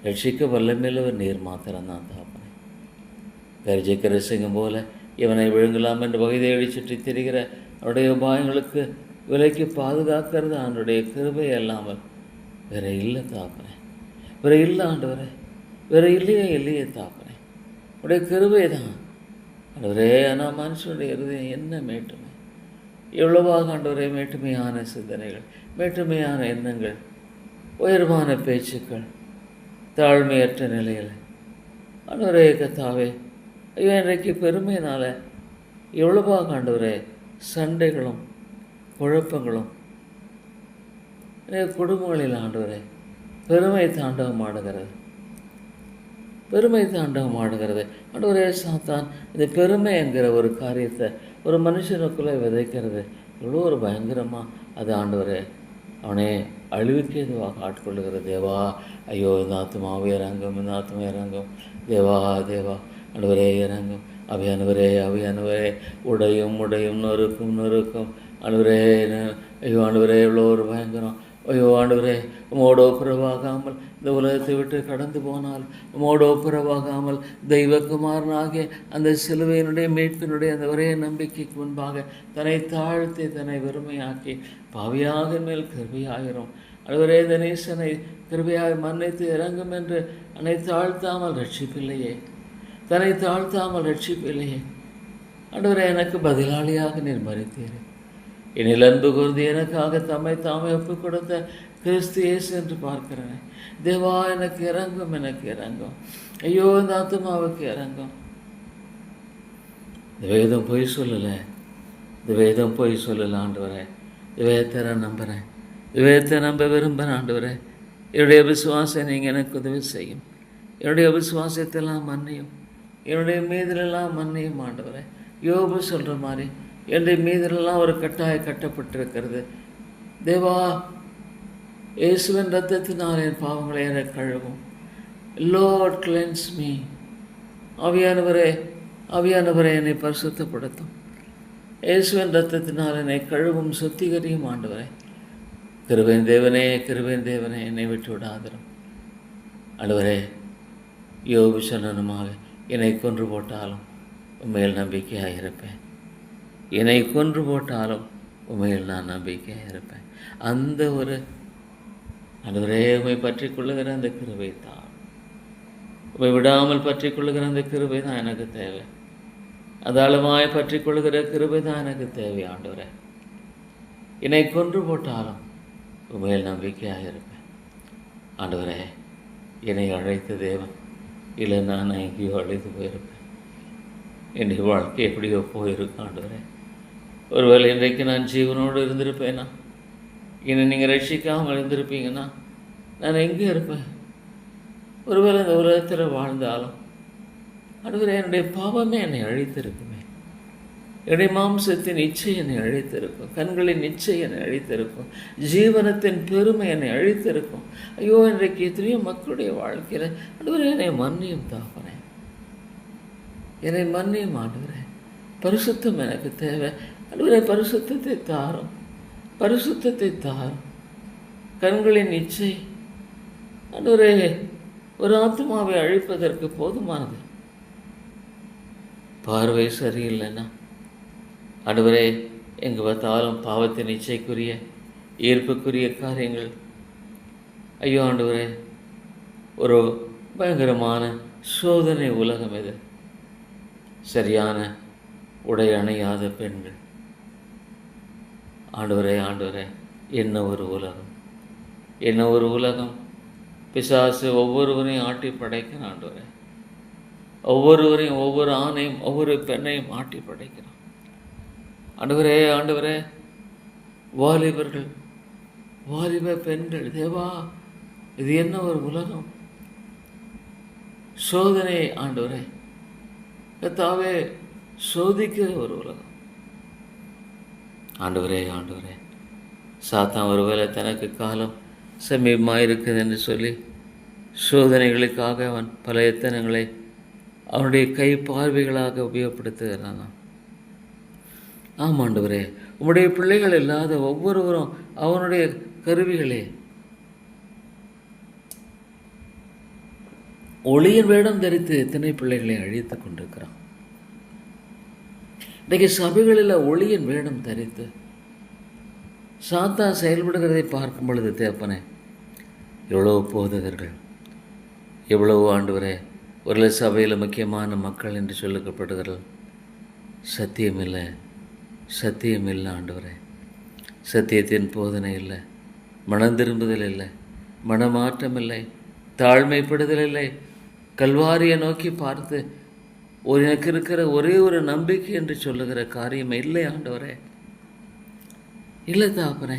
ரட்சிக்க வல்லமையுள்ளவர் நீர் மாத்திரம்தான் தாப்பனே. கரிஜிக்கிற சிங்கம் போல இவனை விழுங்கலாம் என்று வகை தேடி சுற்றி திரிகிற அவருடைய உபாயங்களுக்கு விலைக்கு பாதுகாக்கிறது அவனுடைய கிருபை அல்லாமல் வேற இல்லை தாப்பனே. வேற இல்லை ஆண்டவரே, வேற இல்லையே தாப்பனே. உடைய கிருபை தான் ஆண்டவரே. ஆனால் மனுஷனுடைய இருதயம் என்ன மேட்டுமை, எவ்வளவாக ஆண்டவரே மேட்டுமையான சிந்தனைகள், மேட்டுமையான எண்ணங்கள், உயர்வான பேச்சுக்கள், தாழ்மையற்ற நிலையில் ஆண்டவரே கத்தாவே. ஐயோ, இன்றைக்கு பெருமையினால் எவ்வளவாக ஆண்டவரே சண்டைகளும் குழப்பங்களும் குடும்பங்களில் ஆண்டவரே பெருமை தாண்டவம் ஆடுகிறது. ஆண்டவரே சாத்தான் இந்த பெருமை என்கிற ஒரு காரியத்தை ஒரு மனுஷனுக்குள்ளே விதைக்கிறது. எவ்வளோ ஒரு பயங்கரமாக அது ஆண்டவரே அவனே அழிவுக்கு எதுவாக ஆட்கொள்ளுகிறது. தேவா, ஐயோ இந்த ஆத்மாவே இறங்கும், தேவா ஆண்டவரே இறங்கும். அவையானவரே உடையும் நொறுக்கும் ஆண்டவரே. ஐயோ ஆண்டவரே எவ்வளோ ஒரு பயங்கரம். ஐயோ ஆண்டவரே, உமோடு ஒப்புரவாகாமல் இந்த உலகத்தை விட்டு கடந்து போனால், உமோடு ஒப்புரவாகாமல் தெய்வக்குமாரனாகிய அந்த சிலுவையினுடைய மீட்பினுடைய அந்த ஒரே நம்பிக்கைக்கு முன்பாக தன்னை தாழ்த்தி தன்னை வெறுமையாக்கி பாவியாக மேல் கிருபையாயிரும். ஆண்டவரே, இந்த நேசனை கிருபையாக மன்னித்து இறங்கும் என்று தன்னை தாழ்த்தாமல் ரட்சிப்பில்லையே. ஆண்டவரே, எனக்கு பதிலாளியாக நீர் மரித்தீரே. என்னில் அன்பு கூர்ந்து எனக்காக தாமே ஒப்புக் கொடுத்த கிறிஸ்து இயேசு என்று பார்க்கிறேன். தேவா, எனக்கு இறங்கும். ஐயோ, இந்த ஆத்மாவுக்கு இறங்கும். இந்த வேதம் பொய் சொல்லலை. ஆண்டவரே. இந்த வேதத்தை நான் நம்புகிறேன். வேதத்தை நம்ப விரும்புகிறேன். ஆண்டவரே, என்னுடைய விசுவாசம் நீங்கள் எனக்கு உதவி செய்யும். என்னுடைய விசுவாசத்தெல்லாம் மன்னியும். என்னுடைய மீதிலெல்லாம் மன்னியும். ஆண்டவரே, யோபு சொல்கிற மாதிரி என்னுடைய மீதிலெல்லாம் ஒரு கட்டப்பட்டிருக்கிறது. தேவா, இயேசுவின் ரத்தத்தினால் என் பாவங்களை எனக்கு கழுவும். Lord, cleanse me. ஆவியானவரே என்னை பரிசுத்தப்படுத்தும். இயேசுவின் ரத்தத்தினால் என்னை கழுவும், சுத்திகரியும். ஆண்டவரே, கிருபையின் தேவனே என்னை விட்டு விடாதிரும். ஆண்டவரே, யோபு சொன்னனுமாக என்னை கொன்று போட்டாலும் உண்மையில் நம்பிக்கையாக இருப்பேன். நான் நம்பிக்கையாக இருப்பேன். அந்த ஒரு ஆண்டவரே, உண்மை பற்றி கொள்ளுகிற அந்த கிருபை தான், உண்மை விடாமல் பற்றி கொள்ளுகிற அந்த கிருபை தான் எனக்கு தேவை. அதாளமாய் பற்றி கொள்ளுகிற கிருபை தான் எனக்கு தேவை. ஆண்டவரே, என்னை கொன்று போட்டாலும் உண்மையில் நம்பிக்கையாக இருப்பேன். ஆண்டவரே, என்னை அழைத்த தேவன் இல்லை, நான் எங்கேயோ அழைத்து போயிருப்பேன். என்னுடைய வாழ்க்கை எப்படியோ போயிருக்கேன். ஆண்டவரே, ஒருவேளை இன்றைக்கு நான் ஜீவனோடு இருந்திருப்பேனா, என்னை நீங்கள் ரட்சிக்காமல் இருந்திருப்பீங்கன்னா நான் எங்கே இருப்பேன்? ஒருவேளை இந்த உலகத்தில் வாழ்ந்தாலும் ஆண்டவரே, என்னுடைய பாவமே என்னை அழித்திருக்குமே. என்னுடைய மாம்சத்தின் இச்சை என்னை அழித்திருக்கும், கண்களின் இச்சை என்னை அழித்திருக்கும், ஜீவனத்தின் பெருமை என்னை அழித்திருக்கும். ஐயோ, இன்றைக்கு எத்தனையோ மக்களுடைய வாழ்க்கையில் ஆண்டவரே என்னை மன்னியும் தாப்பனே, என்னை மன்னியும். ஆண்டவரே, பரிசுத்தம் எனக்கு தேவை. ஆண்டவரே, பரிசுத்தத்தை தாரும். கண்களின் இச்சை ஆண்டவரே, ஒரு ஆத்மாவை அழிப்பதற்கு போதுமானது. பார்வை சரியில்லைன்னா ஆண்டவரே, எங்கே பார்த்தாலும் பாவத்தின் இச்சைக்குரிய ஈர்ப்புக்குரிய காரியங்கள். ஐயோ ஆண்டவரே, ஒரு பயங்கரமான சோதனை உலகம் இது. சரியான உடை அணையாத பெண்கள். ஆண்டவரே, ஆண்டவரே, என்ன ஒரு உலகம், என்ன ஒரு உலகம். பிசாசு ஒவ்வொருவரையும் ஆட்டி படைக்கிறான் ஆண்டவரே. ஒவ்வொருவரையும், ஒவ்வொரு ஆணையும், ஒவ்வொரு பெண்ணையும் ஆட்டி படைக்கிறான் ஆண்டவரே. ஆண்டவரே, வாலிபர்கள், வாலிப பெண்கள், தேவா, இது என்ன ஒரு உலகம். சோதனை ஆண்டவரே, கர்த்தாவே, சோதிக்கிற ஒரு உலகம் ஆண்டவரே. ஆண்டவரே, சாத்தான் ஒருவேளை தனக்கு காலம் சமீபமாக இருக்குது என்று சொல்லி சோதனைகளுக்காக அவன் பல எத்தனங்களை அவனுடைய கை பார்வைகளாக உபயோகப்படுத்துகிறான். ஆமாண்டவரே, உம்முடைய பிள்ளைகள் இல்லாத ஒவ்வொருவரும் அவனுடைய கருவிகளே. ஒளியின் வேடம் தரித்து எத்தனை பிள்ளைகளை அழித்து கொண்டிருக்கிறான். இன்றைக்கு சபைகளில் ஒளியின் வேடம் தரித்து சாத்தான் செயல்படுகிறதை பார்க்கும் பொழுது தேப்பனே, எவ்வளவு போதகர்கள், எவ்வளவு ஆண்டவரே, ஒரு சபையில் முக்கியமான மக்கள் என்று சொல்லப்படுகிறார்கள். சத்தியமில்லை, சத்தியமில்லை ஆண்டவரே. சத்தியத்தின் போதனை இல்லை, மனம் திரும்புதல் இல்லை, மனமாற்றம் இல்லை, தாழ்மைப்படுதல் இல்லை. கல்வாரியை நோக்கி பார்த்து எனக்கு இருக்கிற ஒரே ஒரு நம்பிக்கை என்று சொல்லுகிற காரியம் இல்லை ஆண்டவரே, இல்லை தாப்பனே.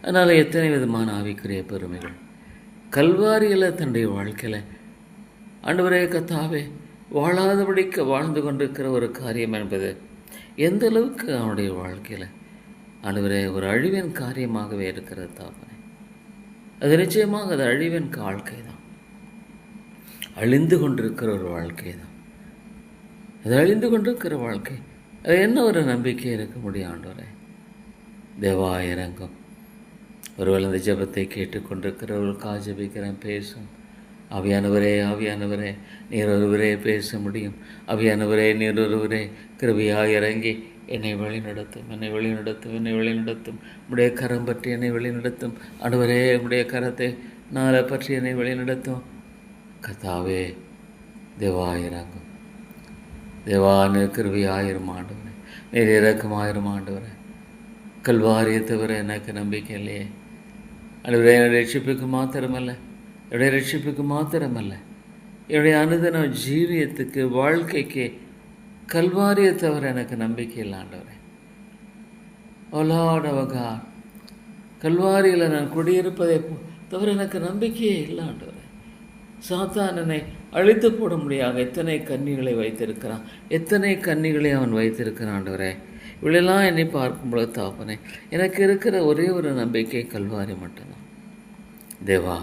அதனால் எத்தனை விதமான ஆவிக்குரிய பெருமைகள் கல்வாரியில் தன்னுடைய வாழ்க்கையில் ஆண்டவரே கர்த்தாவே வாழாதபடிக்கு வாழ்ந்து கொண்டிருக்கிற ஒரு காரியம் என்பது எந்த அளவுக்கு அவனுடைய வாழ்க்கையில் ஆண்டவரே ஒரு அழிவின் காரியமாகவே இருக்கிறது தாப்பனே. அது நிச்சயமாக அது அழிவின் வாழ்க்கை தான், அழிந்து கொண்டிருக்கிற ஒரு வாழ்க்கை தான், அது அழிந்து கொண்டிருக்கிற வாழ்க்கை. அது என்ன ஒரு நம்பிக்கை இருக்க முடியும் ஆண்டவரே. தேவா இறங்கும். ஒருவேளை இந்த ஜெபத்தை கேட்டுக்கொண்டிருக்கிறவர்களுக்காக ஜெபிக்கிறேன், பேசும். ஆவியானவரே, ஆவியானவரே, நீர் ஒருவரே பேச முடியும். ஆவியானவரே, நீர் ஒருவரே கிருபையாக இறங்கி என்னை வழிநடத்தும், என்னை வழிநடத்தும், என்னை வழிநடத்தும். உடைய கரம் பற்றி என்னை வழிநடத்தும் ஆண்டவரே. உடைய கரத்தை நாளை பற்றி என்னை வழிநடத்தும் கர்த்தாவே. தேவா இறங்கும். தேவா, நீர் கிருபையாயிரும் ஆண்டவரே, நீர் இறக்கமாயிரும் ஆண்டவரே. கல்வாரியை தவிர எனக்கு நம்பிக்கை இல்லையே ஆண்டவரே. என்னுடைய ரட்சிப்புக்கு மாத்திரமல்ல, என்னுடைய ரட்சிப்புக்கு மாத்திரமல்ல, என்னுடைய அனுதின ஜீவியத்துக்கு, வாழ்க்கைக்கு கல்வாரியை தவிர எனக்கு நம்பிக்கை இல்லை ஆண்டவரே. ஓலாடவகா, கல்வாரியில் நான் குடியிருப்பதை தவிர எனக்கு நம்பிக்கையே இல்லை ஆண்டவரே. சாத்தானனை அழித்து போட முடியாத எத்தனை கன்னிகளை வைத்திருக்கிறான், எத்தனை கன்னிகளை அவன் வைத்திருக்கிறான் ஆண்டவரே. இவளெல்லாம் என்னை பார்க்கும்பொழுது தாப்பனே, எனக்கு இருக்கிற ஒரே ஒரு நம்பிக்கை கல்வாரி மட்டும்தான். தேவா,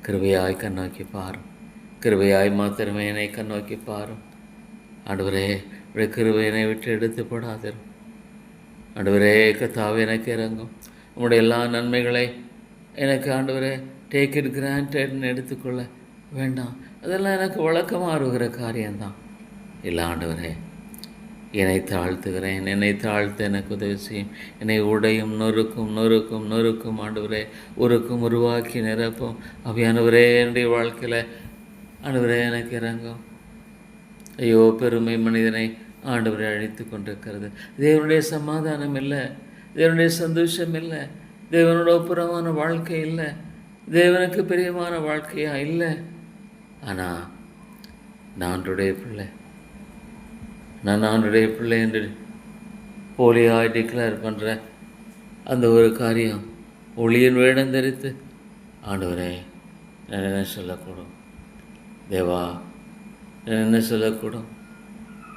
கிருபையாய் கண்ணோக்கி பாரும், கிருபையாய் மாத்திரமே என்னை கண்ணோக்கி பாரும் ஆண்டவரே. உடைய கிருபை என்னை விட்டு எடுத்து போடாதிரும் ஆண்டவரே. கர்த்தாவே, எனக்கு இறங்கும். உங்களுடைய எல்லா நன்மைகளை எனக்கு ஆண்டவரே டேக் இட் கிராண்டட்னு எடுத்துக்கொள்ள வேண்டாம். அதெல்லாம் எனக்கு வழக்கமாக இருக்கிற காரியம்தான். இல்லை ஆண்டவரே, என்னை தாழ்த்துகிறேன், என்னை தாழ்த்த எனக்கு உதவி செய்யும். என்னை உடையும், நொறுக்கும் நொறுக்கும் நொறுக்கும் ஆண்டவரே, உருக்கும் உருவாக்கி நிரப்பும் ஆவியானவரே. என்னுடைய வாழ்க்கையில் ஆண்டவரே எனக்கு இறங்கும். ஐயோ, பெருமை மனிதனை ஆண்டவரை அழித்து கொண்டிருக்கிறது. தேவனுடைய சமாதானம் இல்லை, தேவனுடைய சந்தோஷம் இல்லை, தேவனோட ஒப்புரமான வாழ்க்கை இல்லை, தேவனுக்கு பிரியமான வாழ்க்கையா இல்லை. ஆனால் நான் ஆண்டவருடைய பிள்ளை, நான் ஆண்டவருடைய பிள்ளை என்று போலியாக டிக்ளேர் பண்ணுற அந்த ஒரு காரியம் ஒளியின் வேடம் தரித்து ஆண்டவரே நான் என்ன சொல்லக்கூடும்? தேவா, நான் என்ன சொல்லக்கூடும்?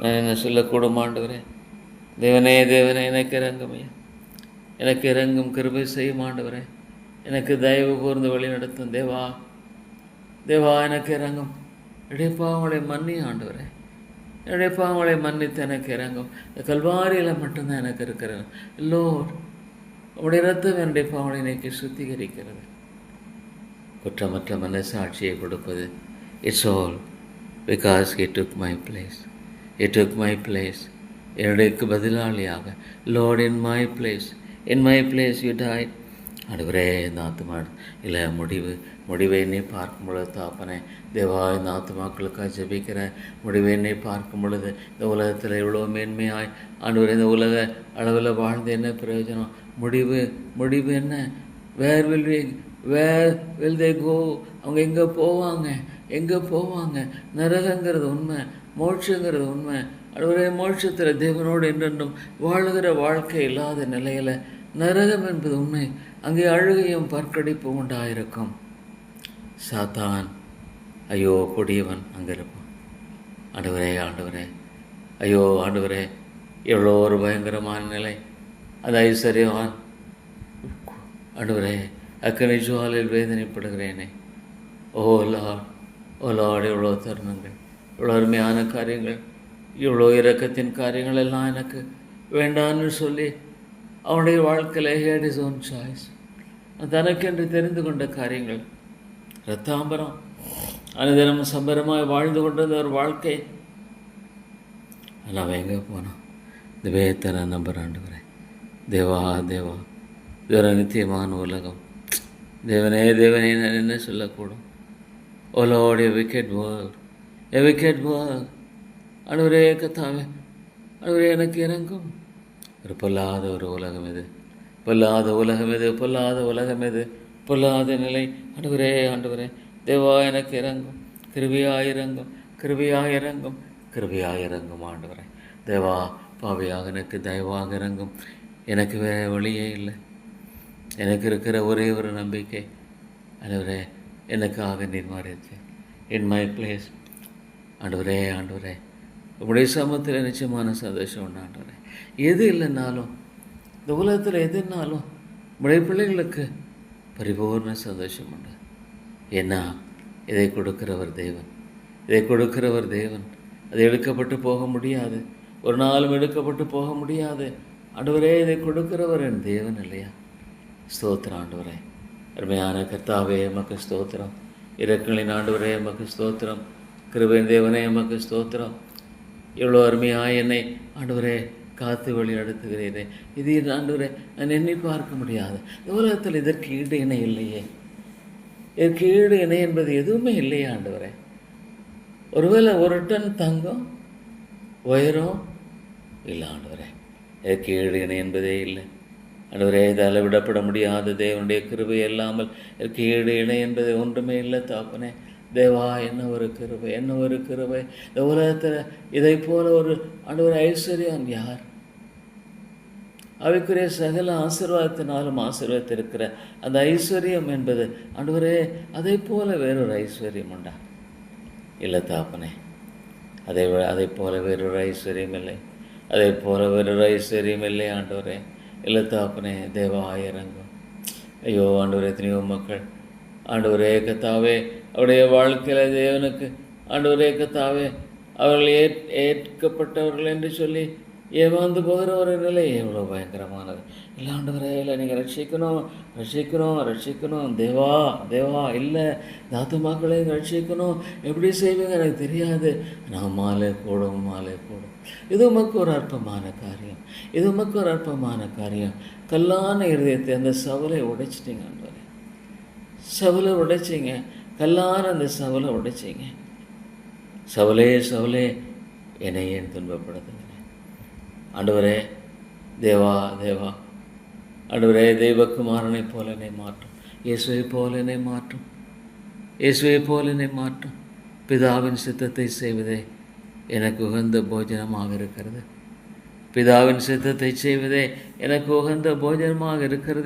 நான் என்ன சொல்லக்கூடும் ஆண்டவரே? தேவனே, தேவனே, எனக்கு இறங்குமையா, எனக்கு இறங்கும், கிருபை செய்யும் ஆண்டவரே. எனக்கு தயவு கூர்ந்து வழி நடத்தும் தேவா. தேவா, எனக்கு இறங்கும். என்னுடைய பாவங்களை மன்னி ஆண்டவரே, என்னுடைய பாவங்களை மன்னித்து எனக்கு இறங்கும். இந்த கல்வாரியில் மட்டும்தான் எனக்கு இருக்கிறது. எல்லோர் உடைய ரத்தம் என்னுடைய பாவங்களை இன்னைக்கு சுத்திகரிக்கிறது. குற்றமற்ற மனசாட்சியை கொடுப்பது. It's all because he took my place. he took my place. என்னுடையக்கு பதிலாளியாக Lord in my place you died. ஆண்டவரே இந்த ஆத்மா இல்லை முடிவை என்னை பார்க்கும் பொழுது தாப்பனே தேவா, இந்த ஆத்மாக்களுக்காக ஜெபிக்கிறேன். முடிவை என்னை பார்க்கும் பொழுது இந்த உலகத்தில் இவ்வளோ மேன்மையாய் ஆண்டவரே இந்த உலக அளவில் வாழ்ந்து என்ன பிரயோஜனம்? முடிவு என்ன? வேர் வில் தே கோ? அவங்க எங்கே போவாங்க? நரகங்கிறது உண்மை, மோட்சங்கிறது உண்மை. ஆண்டவரே, மோட்சத்தில் தேவனோடு என்றென்றும் வாழுகிற வாழ்க்கை இல்லாத நிலையில் நரகம் என்பது உண்மை. அங்கே அழுகையும் பற்கடிப்பும் உண்டாயிருக்கும். சாத்தான் ஐயோ கொடியவன் அங்கே இருப்பான். ஆண்டவரே ஐயோ ஆண்டவரே, எவ்வளோ ஒரு பயங்கரமான நிலை. அந்த ஐஸ்வர்யவான் ஆண்டவரே அக்கனை ஜுவாலில் வேதனைப்படுகிறேனே. ஓ லார்ட், எவ்வளோ தருணங்கள், இவ்வளோ அருமையான காரியங்கள், இவ்வளோ இரக்கத்தின் காரியங்கள் எல்லாம் எனக்கு வேண்டான்னு சொல்லி அவனுடைய வாழ்க்கையில் ஹேட் இஸ் ஓன் சாய்ஸ். தனக்கென்று தெரிந்து கொண்ட காரியங்கள், ரத்தாம்பரம் அனுதினம் சம்பரமாய் வாழ்ந்து கொண்டிருந்த ஒரு வாழ்க்கை. ஆனால் அவன் எங்கே போனான்? இந்த வேதத்தை நான் நம்புகிறேன். ஆண்டவரே, தேவா இது ஒரு நித்தியமான உலகம். தேவனே நான் என்ன சொல்லக்கூடும்? ஓ லார்ட், a wicked world. ஆண்டவரே கர்த்தாவே, ஆண்டவரே எனக்கு இறங்கும். ஒரு பொல்லாத ஒரு உலகம் இது, பொல்லாத உலகம் இது, பொல்லாத நிலை. ஆண்டவரே தேவா எனக்கு இறங்கும், கிருபையாயிரங்கும் ஆண்டவரே. தேவா, பாவியாக எனக்கு தயவாக இறங்கும். எனக்கு வேறு வழியே இல்லை. எனக்கு இருக்கிற ஒரே ஒரு நம்பிக்கை, ஆண்டவரே எனக்காக நீர் மாறிச்சு இன் மை பிளேஸ். ஆண்டவரே உங்களுடைய சமூகத்தில் நிச்சயமான சந்தோஷம் உண்டு. ஆண்டவரே, எது இல்லைன்னாலும் இந்த உலகத்தில் எதுனாலும் உங்களுடைய பிள்ளைகளுக்கு பரிபூர்ண சந்தோஷம் உண்டு. ஏன்னா இதை கொடுக்கிறவர் தேவன். அது எடுக்கப்பட்டு போக முடியாது, ஒரு நாளும் எடுக்கப்பட்டு போக முடியாது. ஆண்டவரே, இதை கொடுக்கிறவர் என் தேவன் இல்லையா? ஸ்தோத்திரம் ஆண்டவரே. அருமையான கர்த்தாவே, எமக்கு ஸ்தோத்திரம். இரக்கங்களின் ஆண்டவரே, எமக்கு ஸ்தோத்திரம். கிருபையின் தேவனே, எமக்கு ஸ்தோத்திரம். எவ்வளோ அருமையாக என்னை ஆண்டவரே காத்து வழி நடத்துகிறீரே. இது ஆண்டவரே நான் எண்ணி பார்க்க முடியாது. உலகத்தில் இதற்கு ஈடு இணை இல்லையே. இதற்கு ஈடு இணை என்பது எதுவுமே இல்லையே ஆண்டவரே. ஒருவேளை ஒரு டன் தங்கம் உயரம் இல்லை ஆண்டவரே. இதற்கு ஈடு இணை என்பதே இல்லை ஆண்டவரே. இது அளவிடப்பட முடியாத தேவனுடைய கிருபை இல்லாமல் இதற்கு ஈடு இணை என்பது ஒன்றுமே இல்லை தாப்பனே. தேவா, என்ன ஒரு கிருபை. இந்த உலகத்தில் இதை போல ஒரு ஆண்டவர் ஐஸ்வர்யம் யார்? அவைக்குரிய சகல ஆசீர்வாதத்தினாலும் ஆசீர்வாதத்திருக்கிற அந்த ஐஸ்வர்யம் என்பது ஆண்டவரே, அதை போல வேறொரு ஐஸ்வர்யம் உண்டா? இல்லை தாப்பனே, அதை போல வேறொரு ஐஸ்வர்யம் இல்லை. ஆண்டவரே. இல்லை தாப்பனே. தேவா இறங்கும். ஐயோ ஆண்டவரே, எத்தனையோ மக்கள் ஆண்டவரே கர்த்தாவே அவருடைய வாழ்க்கையில் தேவனுக்கு ஆண்டவரே கர்த்தாவே அவர்கள் ஏற்கப்பட்டவர்கள் என்று சொல்லி ஏமாந்து போகிற ஒரு நிலை எவ்வளோ பயங்கரமானது. இல்லை ஆண்டவரே, இல்லை நீங்கள் ரட்சிக்கணும் தேவா இல்லை, தாத்துமாக்களையும் ரட்சிக்கணும். எப்படி செய்வீங்க எனக்கு தெரியாது. நான் மாலை போடும். இது உமக்கு ஒரு அற்பமான காரியம். கல்லான இருதயத்தை அந்த சவலை உடைச்சிட்டிங்க ஆண்டவரே. கல்லான அந்த சவலை உடைச்சிங்க. சவலே என்னை ஏன் துன்பப்படுத்துங்க ஆண்டவரே. தேவா ஆண்டவரே, தெய்வக்குமாரனை போல என்னை மாற்றும். இயேசுவை போல என்னை மாற்றும். பிதாவின் சித்தத்தை செய்வதே எனக்கு உகந்த போஜனமாக இருக்கிறது.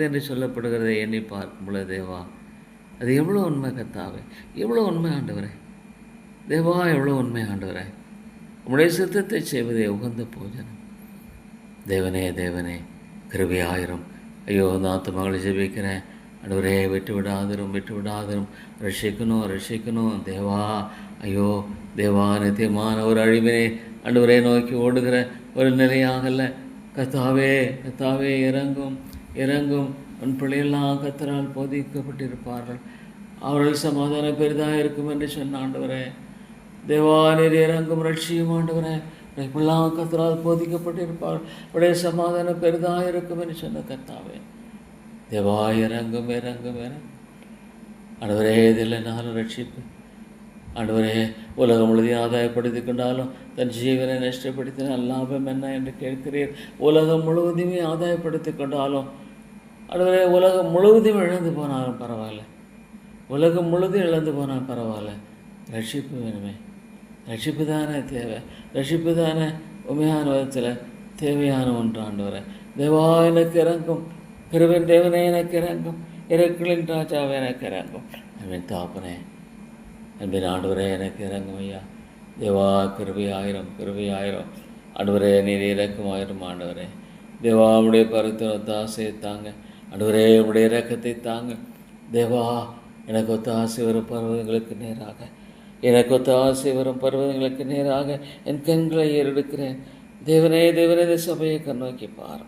என்று சொல்லப்படுகிறதை எண்ணி பார்க்கும் பொழுது தேவா, அது எவ்வளோ உண்மை கர்த்தாவே, எவ்வளோ உண்மை ஆண்டவரே. தேவா, எவ்வளோ உண்மை ஆண்டவரே. உம்முடைய சித்தத்தை செய்வதே உகந்த போஜனம். தேவனே கிருபையாயிரம். ஐயோ, அந்த ஆத்துமகளை ஜெபிக்கிறேன் ஆண்டவரே. விட்டு விடாதிரும். ரட்சிக்கணும் தேவா. ஐயோ தேவா, நித்தியமான ஒரு அழிவினை ஆண்டவரே நோக்கி ஓடுகிற ஒரு நிலையாகல கர்த்தாவே இறங்கும். உன் பிள்ளையெல்லாம் கர்த்தரால் போதிக்கப்பட்டிருப்பார்கள் அவர்கள் சமாதானம் பெரிதாக இருக்கும் என்று சொன்ன ஆண்டவரே, தேவா நீர் இறங்கும் ரட்சியும் ஆண்டவரே, பிள்ளாக கத்தரால் போதிக்கப்பட்டிருப்பார், உடைய சமாதானம் பெரிதாக இருக்கும் என்று சொன்ன கர்த்தாவே, தேவா இறங்கும் இறங்கும் இறங்கும் ஆண்டவரே. இதில் நானும் ரட்சிப்பு ஆண்டவரே, உலகம் முழுதையும் ஆதாயப்படுத்தி கொண்டாலும் தன் ஜீவனை நஷ்டப்படுத்தினால் லாபம் என்ன என்று கேட்கிறீர். உலகம் முழுவதையுமே ஆதாயப்படுத்தி கொண்டாலும் ஆண்டவரே, உலகம் முழுவதையும் இழந்து போனாலும் பரவாயில்ல, உலகம் முழுதும் இழந்து போனால் பரவாயில்ல, ரட்சிப்பு வேணுமே. ரட்சிப்பு தானே தேவை, ரட்சிப்பு தானே உண்மையான விதத்தில் தேவையான ஒன்று ஆண்டவரே. தேவா எனக்கு இறங்கும், கிருபையின் தேவனே எனக்கு இறங்கும், இறக்குகளின் ராஜாவே எனக்கு இறங்கும். அன்பின் தாப்பனே, அன்பின் ஆண்டவரே எனக்கு இறங்கும் ஐயா. தேவா கிருபையாயிரம் கிருபையாயிரம் ஆண்டவரே, நீர் இறக்கும் ஆயிரம் ஆண்டவரே. தேவா உடைய பருத்த ஒத்தாசையை தாங்க ஆண்டவரே, உடைய இறக்கத்தை தாங்க தேவா. எனக்கு ஒத்தாசை வரும் பருவங்களுக்கு நேராக, எனக்கு ஒத்தாசை வரும் பருவங்களுக்கு நேராக என் கண்களை ஏறெடுக்கிறேன். தேவனே தேவனே, இந்த சபையை கண்ணோக்கி பாரு.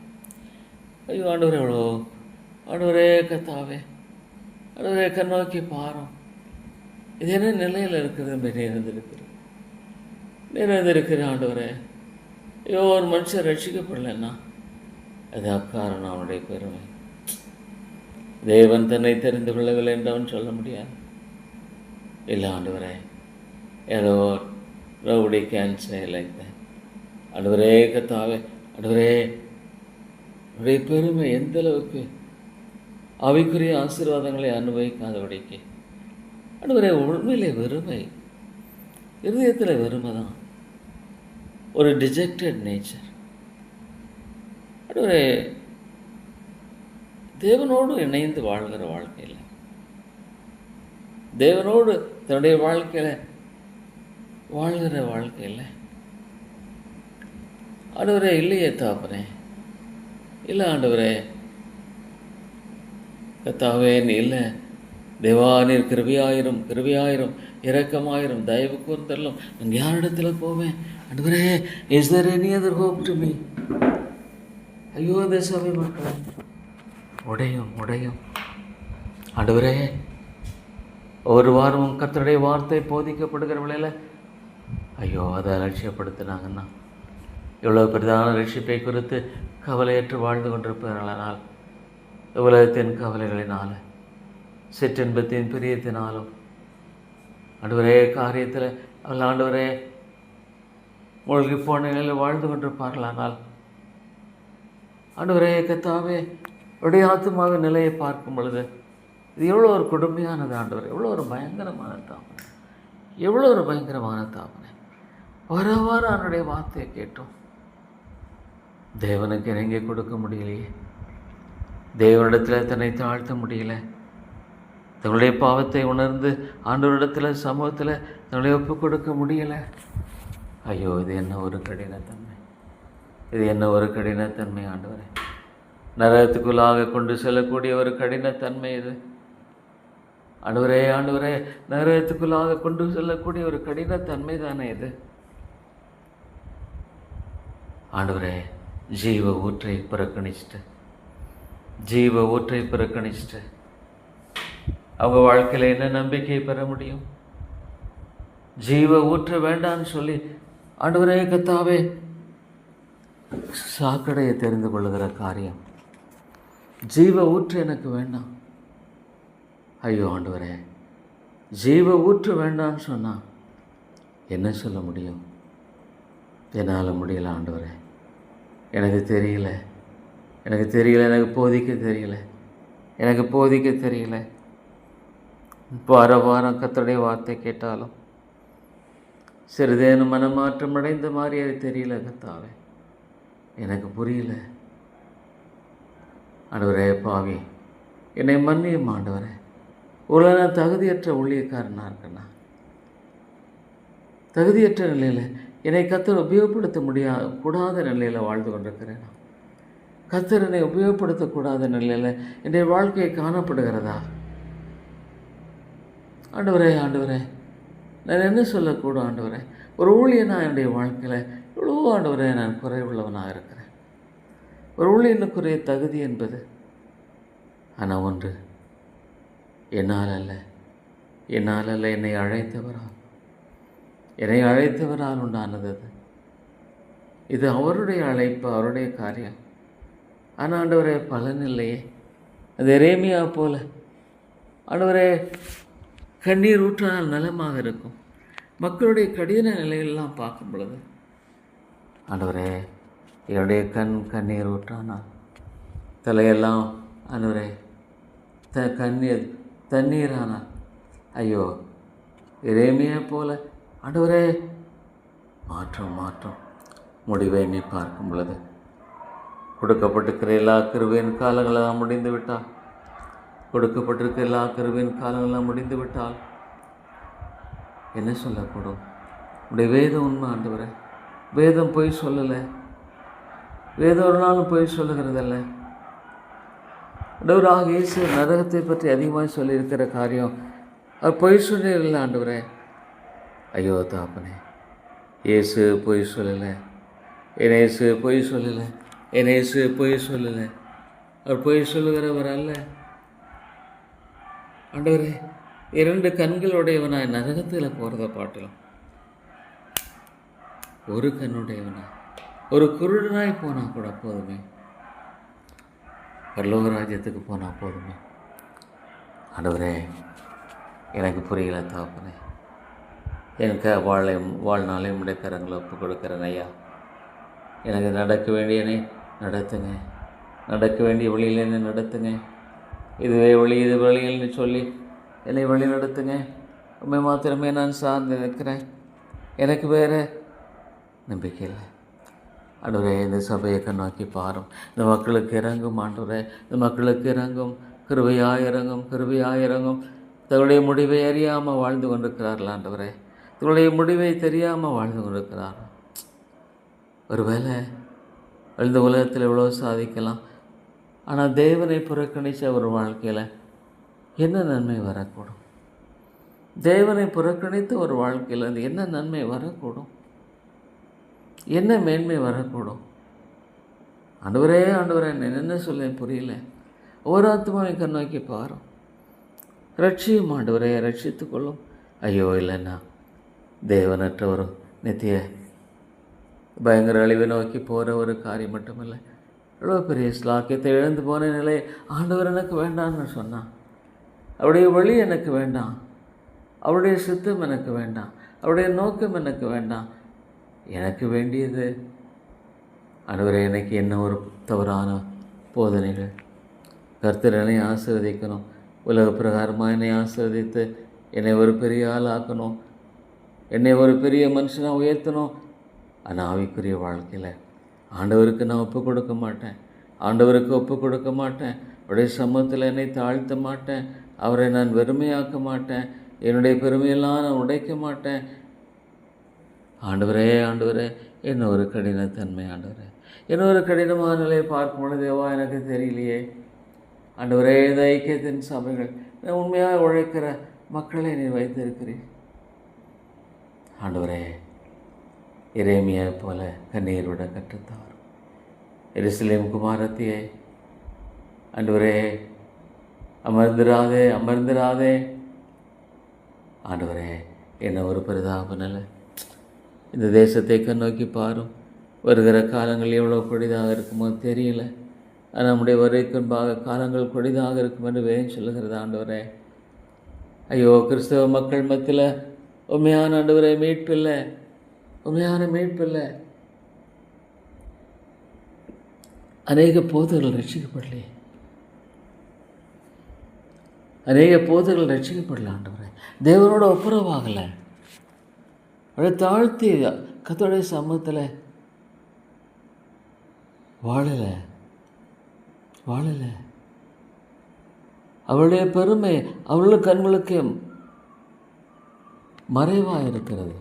ஐயோ ஆண்டவரே, எவ்வளோ ஆண்டவரே கத்தாவே, ஆண்டவரே கண்ணோக்கி பாரும். இது என்ன நிலையில் இருக்கிறது என்று நிறைந்திருக்கிறேன் ஆண்டவரே. ஐயோ, ஒரு மனுஷன் ரட்சிக்கப்படலைன்னா அது அக்காரணம் அவனுடைய பெருமை. தேவன் தன்னை தெரிந்து கொள்ளவில்லை என்று அவன் சொல்ல முடியாது. இல்லை ஆண்டவரே, ஏதோ nobody can say like that. ஆண்டவரே கத்தாவே, ஆண்டவரே உடைய பெருமை எந்த அளவுக்கு அவைக்குரிய ஆசீர்வாதங்களை அனுபவிக்காதபடிக்கு ஆண்டவரே, உண்மையிலே வெறுமை, இருதயத்தில் வெறுமை தான், ஒரு டிஜெக்டட் நேச்சர். ஆண்டவரே, தேவனோடு இணைந்து வாழ்கிற வாழ்க்கையில், தேவனோடு தன்னுடைய வாழ்க்கையில் வாழ்கிற வாழ்க்கையில் ஆண்டவரே இல்லையே தாப்பனே, இல்லை ஆண்டவரே கத்தாவே நீ இல்லை. தேவா நீர் கிருபையாயிரும் கிருபையாயிரும் இரக்கமாயிரும் தயவு கூர்ந்தல்லும். நான் யாரிடத்தில் போவேன் ஆண்டவரே? Is there any other hope to me? ஐயோ, இந்த சபை மக்கள் உடையும் உடையும் ஆண்டவரே. ஒரு வாரமும் கர்த்தருடைய வார்த்தை போதிக்கப்படுகிற வேளையில் ஐயோ அதை அலட்சியப்படுத்தினாங்கன்னா இவ்வளோ பெரிதான ரட்சிப்பை குறித்து கவலையற்று வாழ்ந்து கொண்டிருப்பார்களானால், உலகத்தின் கவலைகளினால், சிற்றின்பத்தின் பிரியத்தினாலும் ஆண்டவரே காரியத்தில் அவள் ஆண்டவரே மூழ்கி போன நிலையில் வாழ்ந்து கொண்டிருப்பார்களானால், ஆண்டவரே கத்தாவே உடைய ஆத்மாவின் நிலையை பார்க்கும் பொழுது இது எவ்வளோ ஒரு கொடுமையானது ஆண்டவரே, எவ்வளோ ஒரு பயங்கரமான தாமனை, எவ்வளோ ஒரு பயங்கரமான தாமனை. வர வார அவனுடைய வார்த்தையை கேட்டோம், தேவனுக்கு இணங்கி கொடுக்க முடியலையே, தேவனிடத்தில் தன்னை தாழ்த்த முடியல, தன்னுடைய பாவத்தை உணர்ந்து ஆண்டவரிடத்தில் சமூகத்தில் தன்னுடைய ஒப்பு கொடுக்க முடியலை. ஐயோ, இது என்ன ஒரு கடினத்தன்மை, இது என்ன ஒரு கடினத்தன்மை ஆண்டவரே. நரகத்துக்குள்ளாக கொண்டு செல்லக்கூடிய ஒரு கடினத்தன்மை இது ஆண்டவரே. ஆண்டவரே, நரகத்துக்குள்ளாக கொண்டு செல்லக்கூடிய ஒரு கடினத்தன்மை தானே இது ஆண்டவரே. ஜீவ ஊற்றை புறக்கணிச்சுட்டு, ஜீவ ஊற்றை புறக்கணிச்சுட்டு அவங்க வாழ்க்கையில் என்ன நம்பிக்கையை பெற முடியும்? ஜீவ ஊற்ற வேண்டான்னு சொல்லி ஆண்டவரே கத்தாவே சாக்கடையை தெரிந்து கொள்ளுகிற காரியம். ஜீவ ஊற்று எனக்கு வேண்டாம். ஐயோ ஆண்டவரே, ஜீவ ஊற்று வேண்டான்னு சொன்னால் என்ன சொல்ல முடியும்? என்னால் முடியல ஆண்டவரே, எனக்கு தெரியல, எனக்கு தெரியல, எனக்கு போதிக்க தெரியல, எனக்கு போதிக்க தெரியல. வார வாரம் கர்த்தருடைய வார்த்தை கேட்டாலும் சிறிதேனும் மனமாற்றம் அடைந்த மாதிரி அது தெரியல கர்த்தாவே, எனக்கு புரியல ஆண்டவரே. பாவி, என்னை மன்னியும் ஆண்டவரே. ஒரு நான் தகுதியற்ற ஊழியக்காரனாக இருக்கேன்னா, தகுதியற்ற நிலையில் என்னை கர்த்தர் உபயோகப்படுத்த கூடாத நிலையில் வாழ்ந்து கொண்டிருக்கிறேன். கர்த்தர் என்னை உபயோகப்படுத்தக்கூடாத நிலையில் என்னுடைய வாழ்க்கையை காணப்படுகிறதா ஆண்டவரே? ஆண்டவரே, நான் என்ன சொல்லக்கூடும் ஆண்டவரே? ஒரு ஊழியனாக என்னுடைய வாழ்க்கையில் இவ்வளோ ஆண்டவரே நான் குறைவுள்ளவனாக இருக்கிறேன். ஒரு ஊழியனுக்குரிய தகுதி என்பது ஆனால் ஒன்று, என்னால் அல்ல, என்னால் அல்ல, என்னை அழைத்தவரால் உண்டானது அது. இது அவருடைய அழைப்பு, அவருடைய காரியம். ஆனால் ஆண்டவரே பலன் இல்லையே. அது எரேமியா போல ஆண்டவரே கண்ணீர் ஊற்றினால் நலமாக இருக்கும். மக்களுடைய கடின நிலையெல்லாம் பார்க்கும் பொழுது ஆண்டவரே என்னுடைய கண்ணீர் ஊற்றானால் தலையெல்லாம் ஆண்டவரே தண்ணீரானால் ஐயோ எரேமியா போல ஆண்டவரே மாற்றம் முடிவை நீ பார்க்கும் பொழுது கொடுக்கப்பட்டிருக்கிற எல்லா கிருபையின் காலங்களெல்லாம் முடிந்து விட்டால் முடிந்து விட்டால் என்ன சொல்லக்கூடும்? உடைய வேதம் உண்மை ஆண்டவரே. வேதம் பொய் சொல்லலை. வேதம் ஒரு நாளும் பொய் சொல்லுகிறதில்ல. ஆண்டவராக இயேசு நரகத்தை பற்றி அதிகமாக சொல்லியிருக்கிற காரியம் அவர் பொய் சொல்லலை ஆண்டவரே. ஐயோ தாப்பனே, இயேசு பொய் சொல்லலை. என் இயேசு பொய் சொல்லலை. அவர் பொய் சொல்லுகிறவர் அல்ல ஆண்டவரே. 2 கண்களுடையவனாய் நரகத்தில் போகிறத பாட்டலாம். ஒரு கண்ணுடையவனாய் ஒரு குருடனாய் போனால் கூட போதுமே. பரலோக ராஜ்யத்துக்கு போனால் போதுமே. ஆண்டவரே எனக்கு புரியல தாப்பனே. எனக்கு வாழ்நாளை உடைய கரங்களை ஒப்பு கொடுக்குறேன் ஐயா. எனக்கு நடக்க வேண்டியனை நடத்துங்க. நடக்க வேண்டிய வழியில் என்னை நடத்துங்க. இதுவே வழி, இது வழிகள்னு சொல்லி என்னை வழி நடத்துங்க. உண்மை மாத்திரமே நான் சார்ந்து இருக்கிறேன். எனக்கு வேறு நம்பிக்கை இல்லை. ஆண்டவரே இந்த சபையை கண்ணோக்கி பாரும். இந்த மக்களுக்கு இறங்கும் ஆண்டவரே. இந்த மக்களுக்கு இறங்கும். கிருபையாயிரங்கும். தங்களுடைய முடிவை அறியாமல் வாழ்ந்து கொண்டிருக்கிறார்கள் ஆண்டவரே. தங்களுடைய முடிவை தெரியாமல் வாழ்ந்து கொண்டிருக்கிறார்கள். ஒருவேளை இந்த உலகத்தில் எவ்வளோ சாதிக்கலாம், ஆனால் தேவனை புறக்கணித்த ஒரு வாழ்க்கையில் என்ன நன்மை வரக்கூடும்? தேவனை புறக்கணித்த ஒரு வாழ்க்கையில் அது என்ன நன்மை வரக்கூடும்? என்ன மேன்மை வரக்கூடும்? ஆண்டவரே நான் என்ன சொல்ல புரியல. ஒவ்வொரு ஆத்மாவை கண்ணோக்கி பாரும். ரட்சியும் ஆண்டவரே, ரட்சித்து கொள்ளும். ஐயோ இல்லைன்னா தேவனற்றவரும் நித்திய பயங்கர அழிவை நோக்கி போகிற ஒரு காரியம் மட்டுமில்லை. எவ்வளோ பெரிய ஸ்லாக்கியத்தை இழந்து போன நிலை. ஆண்டவர் எனக்கு வேண்டான்னு சொன்னான். அவருடைய வழி எனக்கு வேண்டாம். அவருடைய சித்தம் எனக்கு வேண்டாம். அவருடைய நோக்கம் எனக்கு வேண்டாம். எனக்கு வேண்டியது ஆண்டவரே, எனக்கு என்ன ஒரு தவறான போதனைகள். கர்த்தர் என்னை ஆசீர்வதிக்கணும். உலக பிரகாரமாக என்னை ஆசீர்வதித்து என்னை ஒரு பெரிய ஆள் ஆக்கணும். என்னை ஒரு பெரிய மனுஷனாக உயர்த்தணும். ஆனால் ஆவிக்குரிய வாழ்க்கையில் ஆண்டவருக்கு நான் ஒப்பு கொடுக்க மாட்டேன். அவருடைய சமூகத்தில் என்னை தாழ்த்த மாட்டேன். அவரை நான் வெறுமையாக்க மாட்டேன். என்னுடைய பெருமையெல்லாம் நான் உடைக்க மாட்டேன். ஆண்டவரே என்ன ஒரு கடினத்தன்மை ஆண்டவரே. என்ன ஒரு கடினமான நிலையை பார்க்கும் பொழுது தேவா எனக்கு தெரியலையே. ஆண்டவரே இந்த ஐக்கியத்தின் சபைகள் உண்மையாக உழைக்கிற மக்களை நீ வைத்திருக்கிறீர். ஆண்டவரே எரேமியா போல கண்ணீர் விட கற்றுத்தார். எருசலேம் குமாரத்தியே ஆண்டவரே அமர்ந்திராதே. ஆண்டவரே என்ன ஒரு பரிதாப நிலை. இந்த தேசத்தை கண்ணோக்கி பாரும். வருகிற காலங்கள் எவ்வளோ கொடிதாக இருக்குமோ தெரியல. நம்முடைய வருகைக்குன்பாக காலங்கள் கொடிதாக இருக்கும் என்று வேகம் சொல்லுகிறது ஆண்டவரே. ஐயோ கிறிஸ்தவ மக்கள் மத்தியில் உண்மையான ஆண்டவரே மீட்பில்லை. அநேக போதகர்கள் ரட்சிக்கப்படல ஆண்டவரே. தேவனோட ஒப்புரவாகலை. அவரை தாழ்த்தி கர்த்தருடைய சமூகத்தில் வாழலை. அவளுடைய பெருமை அவளுடைய கண்களுக்கு மறைவாக இருக்கிறது.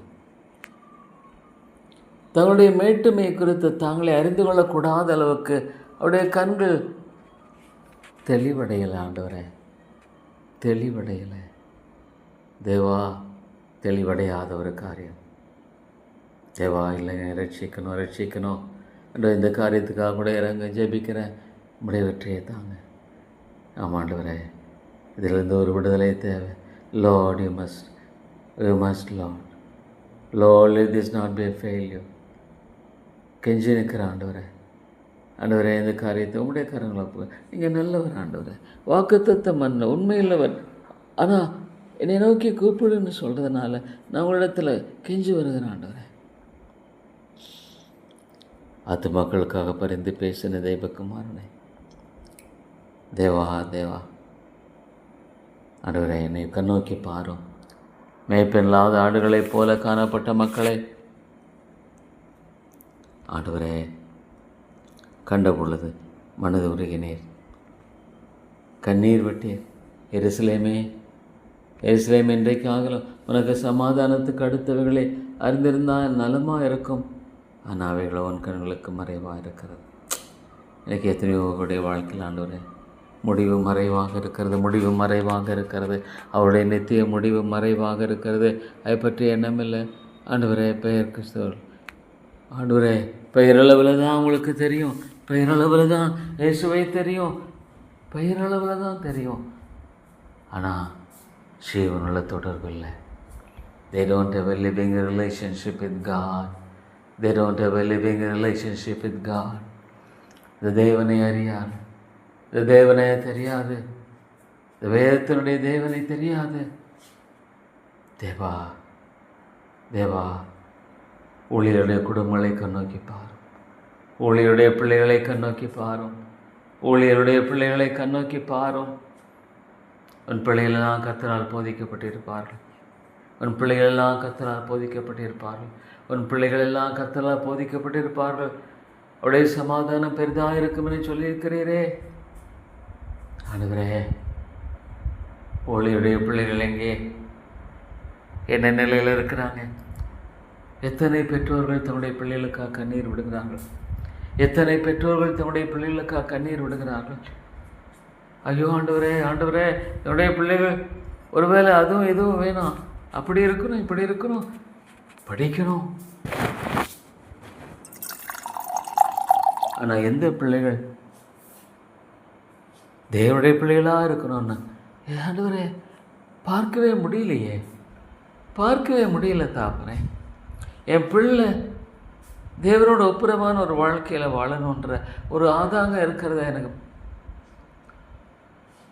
தங்களுடைய மேட்டுமை குறித்து தாங்களை அறிந்து கொள்ளக்கூடாத அளவுக்கு அவருடைய கண்கள் தெளிவடையலை ஆண்டவரே. தேவா தெளிவடையாத ஒரு காரியம். தேவா இல்லைங்க, ரட்சிக்கணும் என்ற இந்த காரியத்துக்காக கூட இறங்க ஜெபிக்கிறேன். நம்முடைய வெற்றியை தாங்க. ஆமாண்டவரே, இதிலிருந்து ஒரு விடுதலை தேவை. Lord, you must, Lord. Lord, let this not be a failure. கெஞ்சி நிற்கிற ஆண்டவரே, ஆண்டவரே இந்த காரியத்தை உங்களுடைய கரங்களை ஒப்பு. நீங்கள் நல்லவர் ஆண்டவரே, வாக்குத்தத்த மன்ன உண்மையுள்ளவர். ஆனால் என்னை நோக்கி கூப்பிடுன்னு சொல்கிறதுனால நான் உங்களிடத்தில் கெஞ்சி வருகிறேன் ஆண்டவரே. ஆத்து மக்களுக்காக பரிந்து பேசின தெய்வக்குமாரனே, தேவா தேவா ஆண்டவரே, என்னை கண்ணோக்கி பாரும். மேய்ப்பெல்லாத ஆடுகளைப் போல காணப்பட்ட மக்களை ஆண்டவரே கண்ட பொழுது மனது உருகினீர், கண்ணீர் விட்டீர். எருசலேமே எருசலேம், இன்றைக்கு ஆகலாம் உனக்கு சமாதானத்துக்கு அடுத்தவைகளை அறிந்திருந்தால் நலமாக இருக்கும். ஆனால் அவைகளை உன் கண்களுக்கு மறைவாக இருக்கிறது. எனக்கு எத்தனையோ வாழ்க்கையில் ஆண்டவரே முடிவு மறைவாக இருக்கிறது, முடிவு மறைவாக இருக்கிறது. அவருடைய நித்திய முடிவு மறைவாக இருக்கிறது. அதை பற்றி எண்ணமில்லை ஆண்டவரே. பெயர் கிறிஸ்தவர் ஆண்டவரே, பெயரளவில் தான் உங்களுக்கு தெரியும், பெயரளவில் தான் இயேசுவை தெரியும், பெயரளவில் தான் தெரியும். ஆனால் ஜீவனுள்ள தொடர்பு இல்லை. They don't have a living relationship with God. They don't have a living relationship with God. இந்த தேவனை அறியாது, இந்த தேவனை தெரியாது, இந்த வேதத்தினுடைய தேவனை தெரியாது. தேவா தேவா, ஊழியருடைய குடும்பங்களை கண்ணோக்கி பாரும், ஊழியருடைய பிள்ளைகளை கண்ணோக்கி பாரும், ஊழியருடைய பிள்ளைகளை கண்ணோக்கி பாரும். உன் பிள்ளைகளெல்லாம் கர்த்தரால் போதிக்கப்பட்டிருப்பார்கள், உன் பிள்ளைகளெல்லாம் கர்த்தரால் போதிக்கப்பட்டிருப்பார்கள், உன் பிள்ளைகளெல்லாம் கர்த்தரால் போதிக்கப்பட்டிருப்பார்கள். அவருடைய சமாதானம் பெரிதாக இருக்கும் என்று சொல்லியிருக்கிறீரே ஆண்டவரே. ஊழியருடைய பிள்ளைகள் எங்கே, என்ன நிலையில் இருக்கிறாங்க? எத்தனை பெற்றோர்கள் தன்னுடைய பிள்ளைகளுக்காக கண்ணீர் விடுகிறார்கள், எத்தனை பெற்றோர்கள் தன்னுடைய பிள்ளைகளுக்காக கண்ணீர் விடுகிறார்கள். ஐயோ ஆண்டவரே ஆண்டவரே, என்னுடைய பிள்ளைகள் ஒருவேளை அதுவும் எதுவும் வேணாம், அப்படி இருக்கணும் இப்படி இருக்கணும், படிக்கணும். ஆனால் எந்த பிள்ளைகள் தேவனுடைய பிள்ளைகளாக இருக்கணும்னு ஆண்டவரே பார்க்கவே முடியலையே, பார்க்கவே முடியல தாப்பனே. என் பிள்ளை தேவனோட ஒப்புரமான ஒரு வாழ்க்கையில் வாழணுன்ற ஒரு ஆதாங்கம் இருக்கிறத எனக்கு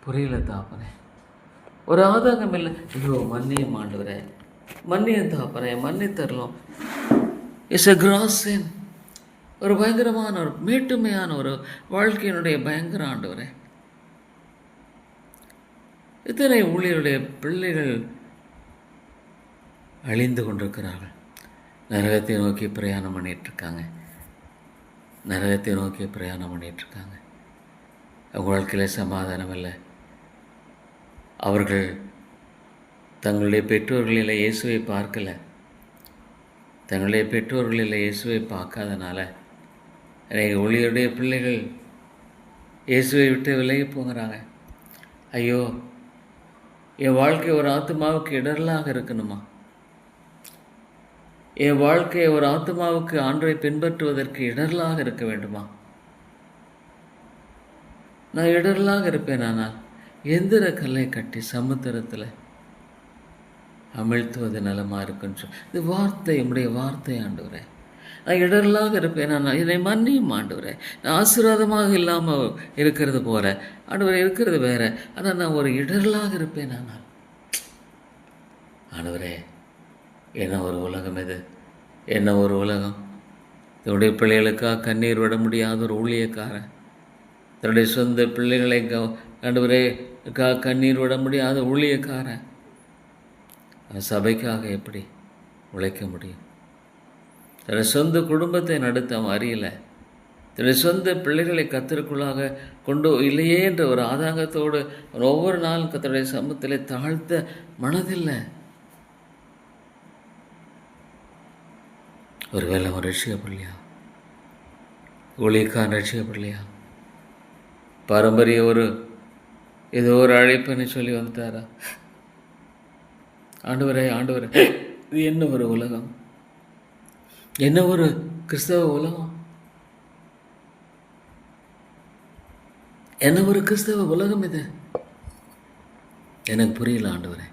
புரியல தாப்பனே. ஒரு ஆதாங்கம் இல்லை. ஐயோ மன்னியம் ஆண்டவரே, மன்னியம் தாப்பனே, மன்னி தரலாம். இட்ஸ் எ கிராஸ் சின். ஒரு பயங்கரமான ஒரு மேட்டுமையான ஒரு வாழ்க்கையினுடைய பயங்கர ஆண்டவரே. இத்தனை ஊழியருடைய பிள்ளைகள் அழிந்து கொண்டிருக்கிறார்கள், நரகத்தை நோக்கி பிரயாணம் பண்ணிகிட்ருக்காங்க, நரகத்தை நோக்கி பிரயாணம் பண்ணிகிட்ருக்காங்க. அவங்க வாழ்க்கையில் சமாதானம் இல்லை. அவர்கள் தங்களுடைய பெற்றோர்களில் இயேசுவை பார்க்கலை, தங்களுடைய பெற்றோர்களில் இயேசுவை பார்க்காதனால அநேக ஊழியருடைய பிள்ளைகள் இயேசுவை விட்டு விலகி போகிறாங்க. ஐயோ, என் வாழ்க்கை ஒரு ஆத்மாவுக்கு இடரலாக இருக்கணுமா? என் வாழ்க்கை ஒரு ஆத்மாவுக்கு ஆண்டவரை பின்பற்றுவதற்கு இடரலாக இருக்க வேண்டுமா? நான் இடரலாக இருப்பேன். ஆனால் எந்திர கல்லை கட்டி சமுத்திரத்தில் அமிழ்த்துவது நலமாக இருக்குன்னு சொல்லி இது வார்த்தை, என்னுடைய வார்த்தை ஆண்டவரே. நான் இடரலாக இருப்பேன். நான் என்னை மன்னியும் ஆண்டவரே. நான் ஆசீர்வாதமாக இல்லாமல் இருக்கிறது போல ஆண்டவரே இருக்கிறது வேற. ஆனால் நான் ஒரு இடரலாக இருப்பேன். ஆனால் ஆண்டவரே, என்ன ஒரு உலகம் இது, என்ன ஒரு உலகம். தன்னுடைய பிள்ளைகளுக்காக கண்ணீர் விட முடியாத ஒரு ஊழியக்காரன், தன்னுடைய சொந்த பிள்ளைகளை ஆண்டவரே கண்ணீர் விட முடியாத ஊழியக்காரன் சபைக்காக எப்படி உழைக்க முடியும்? தன்னுடைய சொந்த குடும்பத்தை நடத்த அவன் அறியலை. தன்னுடைய சொந்த பிள்ளைகளை கர்த்தருக்குள்ளாக கொண்டு இல்லையே என்ற ஒரு ஆதாங்கத்தோடு ஒவ்வொரு நாளும் கர்த்தருடைய சமூகத்திலே தாழ்த்த மனதில்லை. ஒருவேளை அவன் ரட்சிக்கப்படலையா? ஊழியக்காரன் ரட்சிக்கப்படலையா? பாரம்பரிய ஒரு ஏதோ ஒரு அழைப்புன்னு சொல்லி வந்துட்டாரா? ஆண்டவரே ஆண்டவரே, இது என்ன ஒரு உலகம், என்ன ஒரு கிறிஸ்தவ உலகம், என்ன ஒரு கிறிஸ்தவ உலகம் இது? எனக்கு புரியல ஆண்டவரே.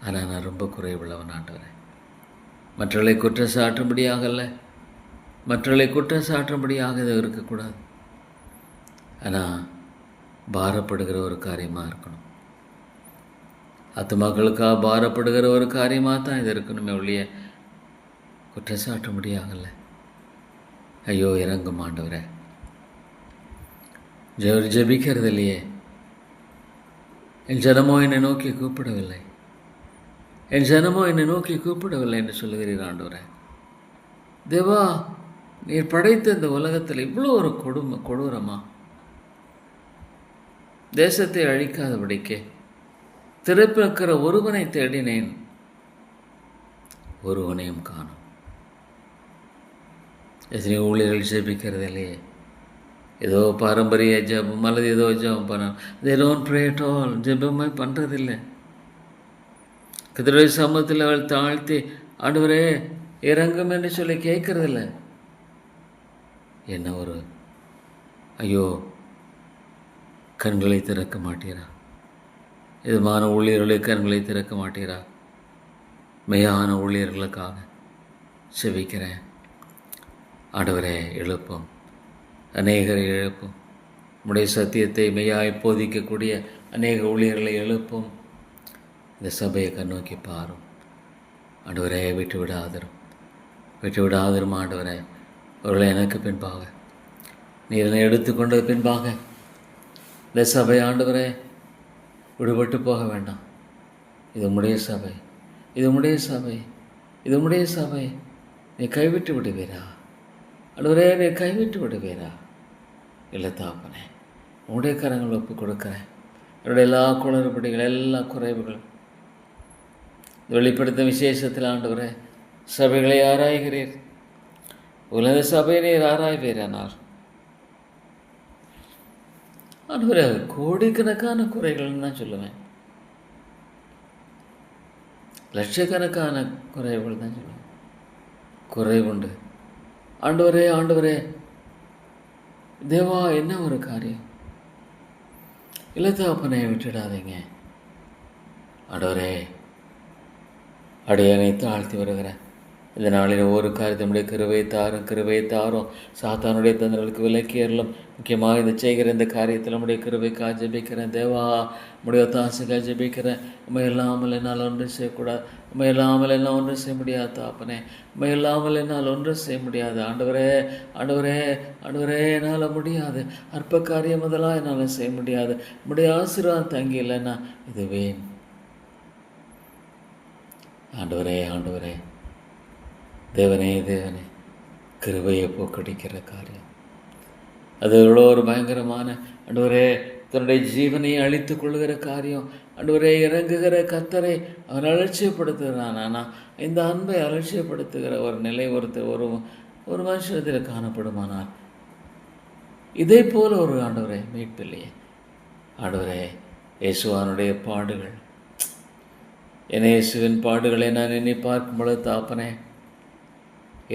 ஆனால் நான் ரொம்ப குறைவுள்ளவன் ஆண்டவரே. மற்றவர்களை குற்றம் சாட்டும்படியாகல்ல, மற்றவர்களை குற்றம் சாட்டும்படியாக இது இருக்கக்கூடாது. ஆனால் பாரப்படுகிற ஒரு காரியமாக இருக்கணும். ஆத்துமாக்களுக்காக பாரப்படுகிற ஒரு காரியமாக தான் இது இருக்கணுமே ஒழிய குற்றம் சாட்டும்படியாகல்ல. ஐயோ இறங்கும் ஆண்டவரே. ஜெபிக்கிறது இல்லையே, என் ஜனமோ என்னை நோக்கி கூப்பிடவில்லை, என் ஜனமோ என்னை நோக்கி கூப்பிடவில்லை என்று சொல்லுகிறீர் ஆண்டவரே. தேவா, நீர் படைத்த இந்த உலகத்தில் இவ்வளோ ஒரு கொடூரமா? தேசத்தை அழிக்காதபடிக்கு திறப்பிருக்கிற ஒருவனை தேடினேன், ஒருவனையும் காணும். எத்தனை ஊழியர்கள் ஜெபிக்கிறது இல்லையே, ஏதோ பாரம்பரிய ஜெபம் அல்லது ஏதோ ஜெபம் பண்ண, they don't pray at all. ஜெபமே பண்ணுறதில்லை. கர்த்தருடைய சமூகத்தில் அவள் தாழ்த்தி ஆண்டவரே இறங்கும் என்று சொல்லி கேட்கறதில்ல. என்ன ஒரு ஐயோ, கண்களை திறக்க மாட்டீரா? இதுமான ஊழியர்களை கண்களை திறக்க மாட்டீரா? மெய்யான ஊழியர்களுக்காக செபிக்கிறேன் ஆண்டவரே. எழுப்பும், அநேகரை எழுப்பும். உம்முடைய சத்தியத்தை மெய்யாய் போதிக்கக்கூடிய அநேக ஊழியர்களை எழுப்பும். இந்த சபையை கண்ணோக்கி பாரும் ஆண்டவரே. விட்டு விடாதரும் ஆண்டவரே. அவர்களை எனக்கு பின்பாக நீர் என்னை எடுத்துக்கொண்டது பின்பாக இந்த சபை ஆண்டவரே விடுபட்டு போக வேண்டாம். இது உம்முடைய சபை, இது உம்முடைய சபை, இது உம்முடைய சபை. நீ கைவிட்டு விடுவீரா ஆண்டவரே? நீ கைவிட்டு விடுவீரா? இல்லை தாப்பனே, உம்முடைய கரங்கள் ஒப்பு கொடுக்குறேன். என்னுடைய எல்லா குளறுபடிகள், எல்லா குறைவுகள் வெளிப்படுத்தும் விசேஷத்தில் ஆண்டவரே சபைகளை ஆராய்கிறீர். உலக சபையை நீர் ஆராய்வீரானால் ஆண்டவரே கோடிக்கணக்கான குறைகள்னு தான் சொல்லுவேன், லட்சக்கணக்கான குறைவுகள் தான் சொல்லுவேன். குறைவுண்டு ஆண்டவரே. ஆண்டவரே தேவா, என்ன ஒரு காரியம்! இல்லத்தாப்பனை விட்டுடாதீங்க ஆண்டவரே. அடையனை தாழ்த்தி வருகிறேன் இந்த நாளில் ஒவ்வொரு காரியத்தினுடைய கிருபையை தாரும். சாத்தானுடைய தந்தர்களுக்கு விலக்கியறலும். முக்கியமாக இந்த செய்கிற இந்த காரியத்தில் நம்முடைய கிருபைக்காக ஜெபிக்கிறேன் தேவா. நம்முடைய ஒத்தாசைக்காக ஜெபிக்கிறேன். உண்மை இல்லாமல் என்னால் ஒன்றும் செய்யக்கூடாது. உண்மை இல்லாமல் என்னால் ஒன்றும் செய்ய முடியாது தாப்பனே. உண்மை இல்லாமல் என்னால் ஒன்றும் செய்ய முடியாது ஆண்டவரே. ஆண்டவரே ஆண்டவரே என்னால் முடியாது. அற்ப காரியம் முதலாக என்னால் செய்ய முடியாது. நம்முடைய ஆசீர்வாதம் தங்கி இல்லைன்னா இதுவே ஆண்டவரே. ஆண்டவரே தேவனே, தேவனே கிருபையை போக்கடிக்கிற காரியம் அது எவ்வளோ ஒரு பயங்கரமான ஆண்டவரே. தன்னுடைய ஜீவனையை அழித்து கொள்ளுகிற காரியம் ஆண்டவரே. இறங்குகிற கர்த்தரை அவன் அலட்சியப்படுத்துகிறான். ஆனால் இந்த அன்பை அலட்சியப்படுத்துகிற ஒரு நிலை ஒரு மனுஷத்தில் காணப்படுமானால் இதை போல ஒரு ஆண்டவரே மீட்பில்லையே. ஆண்டவரே இயேசுவானுடைய பாடுகள், என் இயேசுவின் பாடுகளை நான் எண்ணி பார்க்கும் பொழுது தாப்பனே,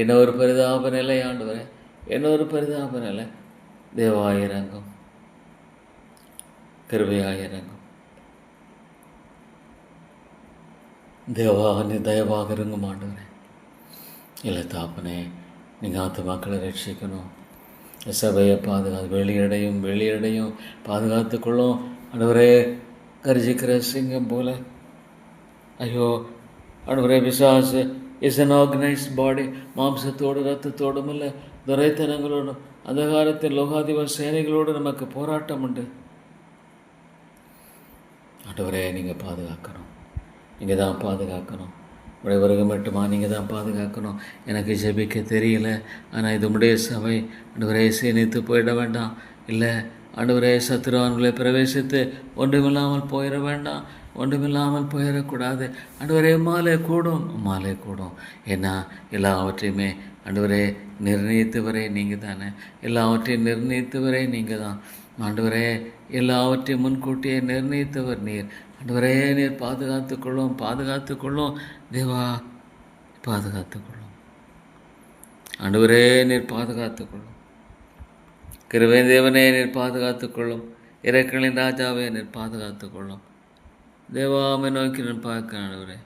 என்ன ஒரு பரிதாப நிலை ஆண்டவரே, என்ன ஒரு பரிதாப நிலை. தேவாயிரங்கும், கிருபையாயிரங்கும் தேவா, நீ தயவாக இருங்கும் ஆண்டவரே. இல்லை தாப்பனே, நீங்கள் ஆத்துமாக்களை ரட்சிக்கணும். சபையை வெளியடையும் பாதுகாத்துக்கொள்ளும் ஆண்டவரே. கர்ஜிக்கிற சிங்கம் போல ஐயோ ஆண்டவரே, பிசாசு இஸ் அன் ஆர்கனைஸ்ட் பாடி. மாம்சத்தோடு ரத்தத்தோடும் இல்லை, துரைத்தனங்களோடும் அந்த காலத்தில் லோகாதிப சேனைகளோடு நமக்கு போராட்டம் உண்டு ஆண்டவரே. நீங்கள் பாதுகாக்கணும், நீங்கள் தான் பாதுகாக்கணும். உடைய வருகை மட்டுமா நீங்கள் தான் பாதுகாக்கணும். எனக்கு ஜெபிக்க தெரியல, ஆனால் இது உடைய சபை ஆண்டவரே. சீனித்து போயிட வேண்டாம். இல்லை ஆண்டவரே, சத்துருவான்களை பிரவேசித்து ஒன்றுமில்லாமல் போயிட வேண்டாம், ஒன்றுமில்லாமல் போயிடக்கூடாது ஆண்டவரே. மாலை கூடும். ஏன்னா எல்லாவற்றையுமே ஆண்டவரே நிர்ணயித்தவரே நீங்கள் தானே. எல்லாவற்றையும் நிர்ணயித்தவரே நீங்கள் தான் ஆண்டவரே. எல்லாவற்றையும் முன்கூட்டியே நிர்ணயித்தவர் நீர் ஆண்டவரே. நீர் பாதுகாத்துக்கொள்ளும் தேவா, பாதுகாத்துக்கொள்ளும் ஆண்டவரே. நீர் பாதுகாத்துக்கொள்ளும் கிருபை தேவனே, நீர் பாதுகாத்துக்கொள்ளும். இரக்கங்களின் ராஜாவே, நீர் பாதுகாத்துக்கொள்ளும். தேவா உம்மை நோக்கி நான் பார்க்கிறேன் ஆண்டவரே.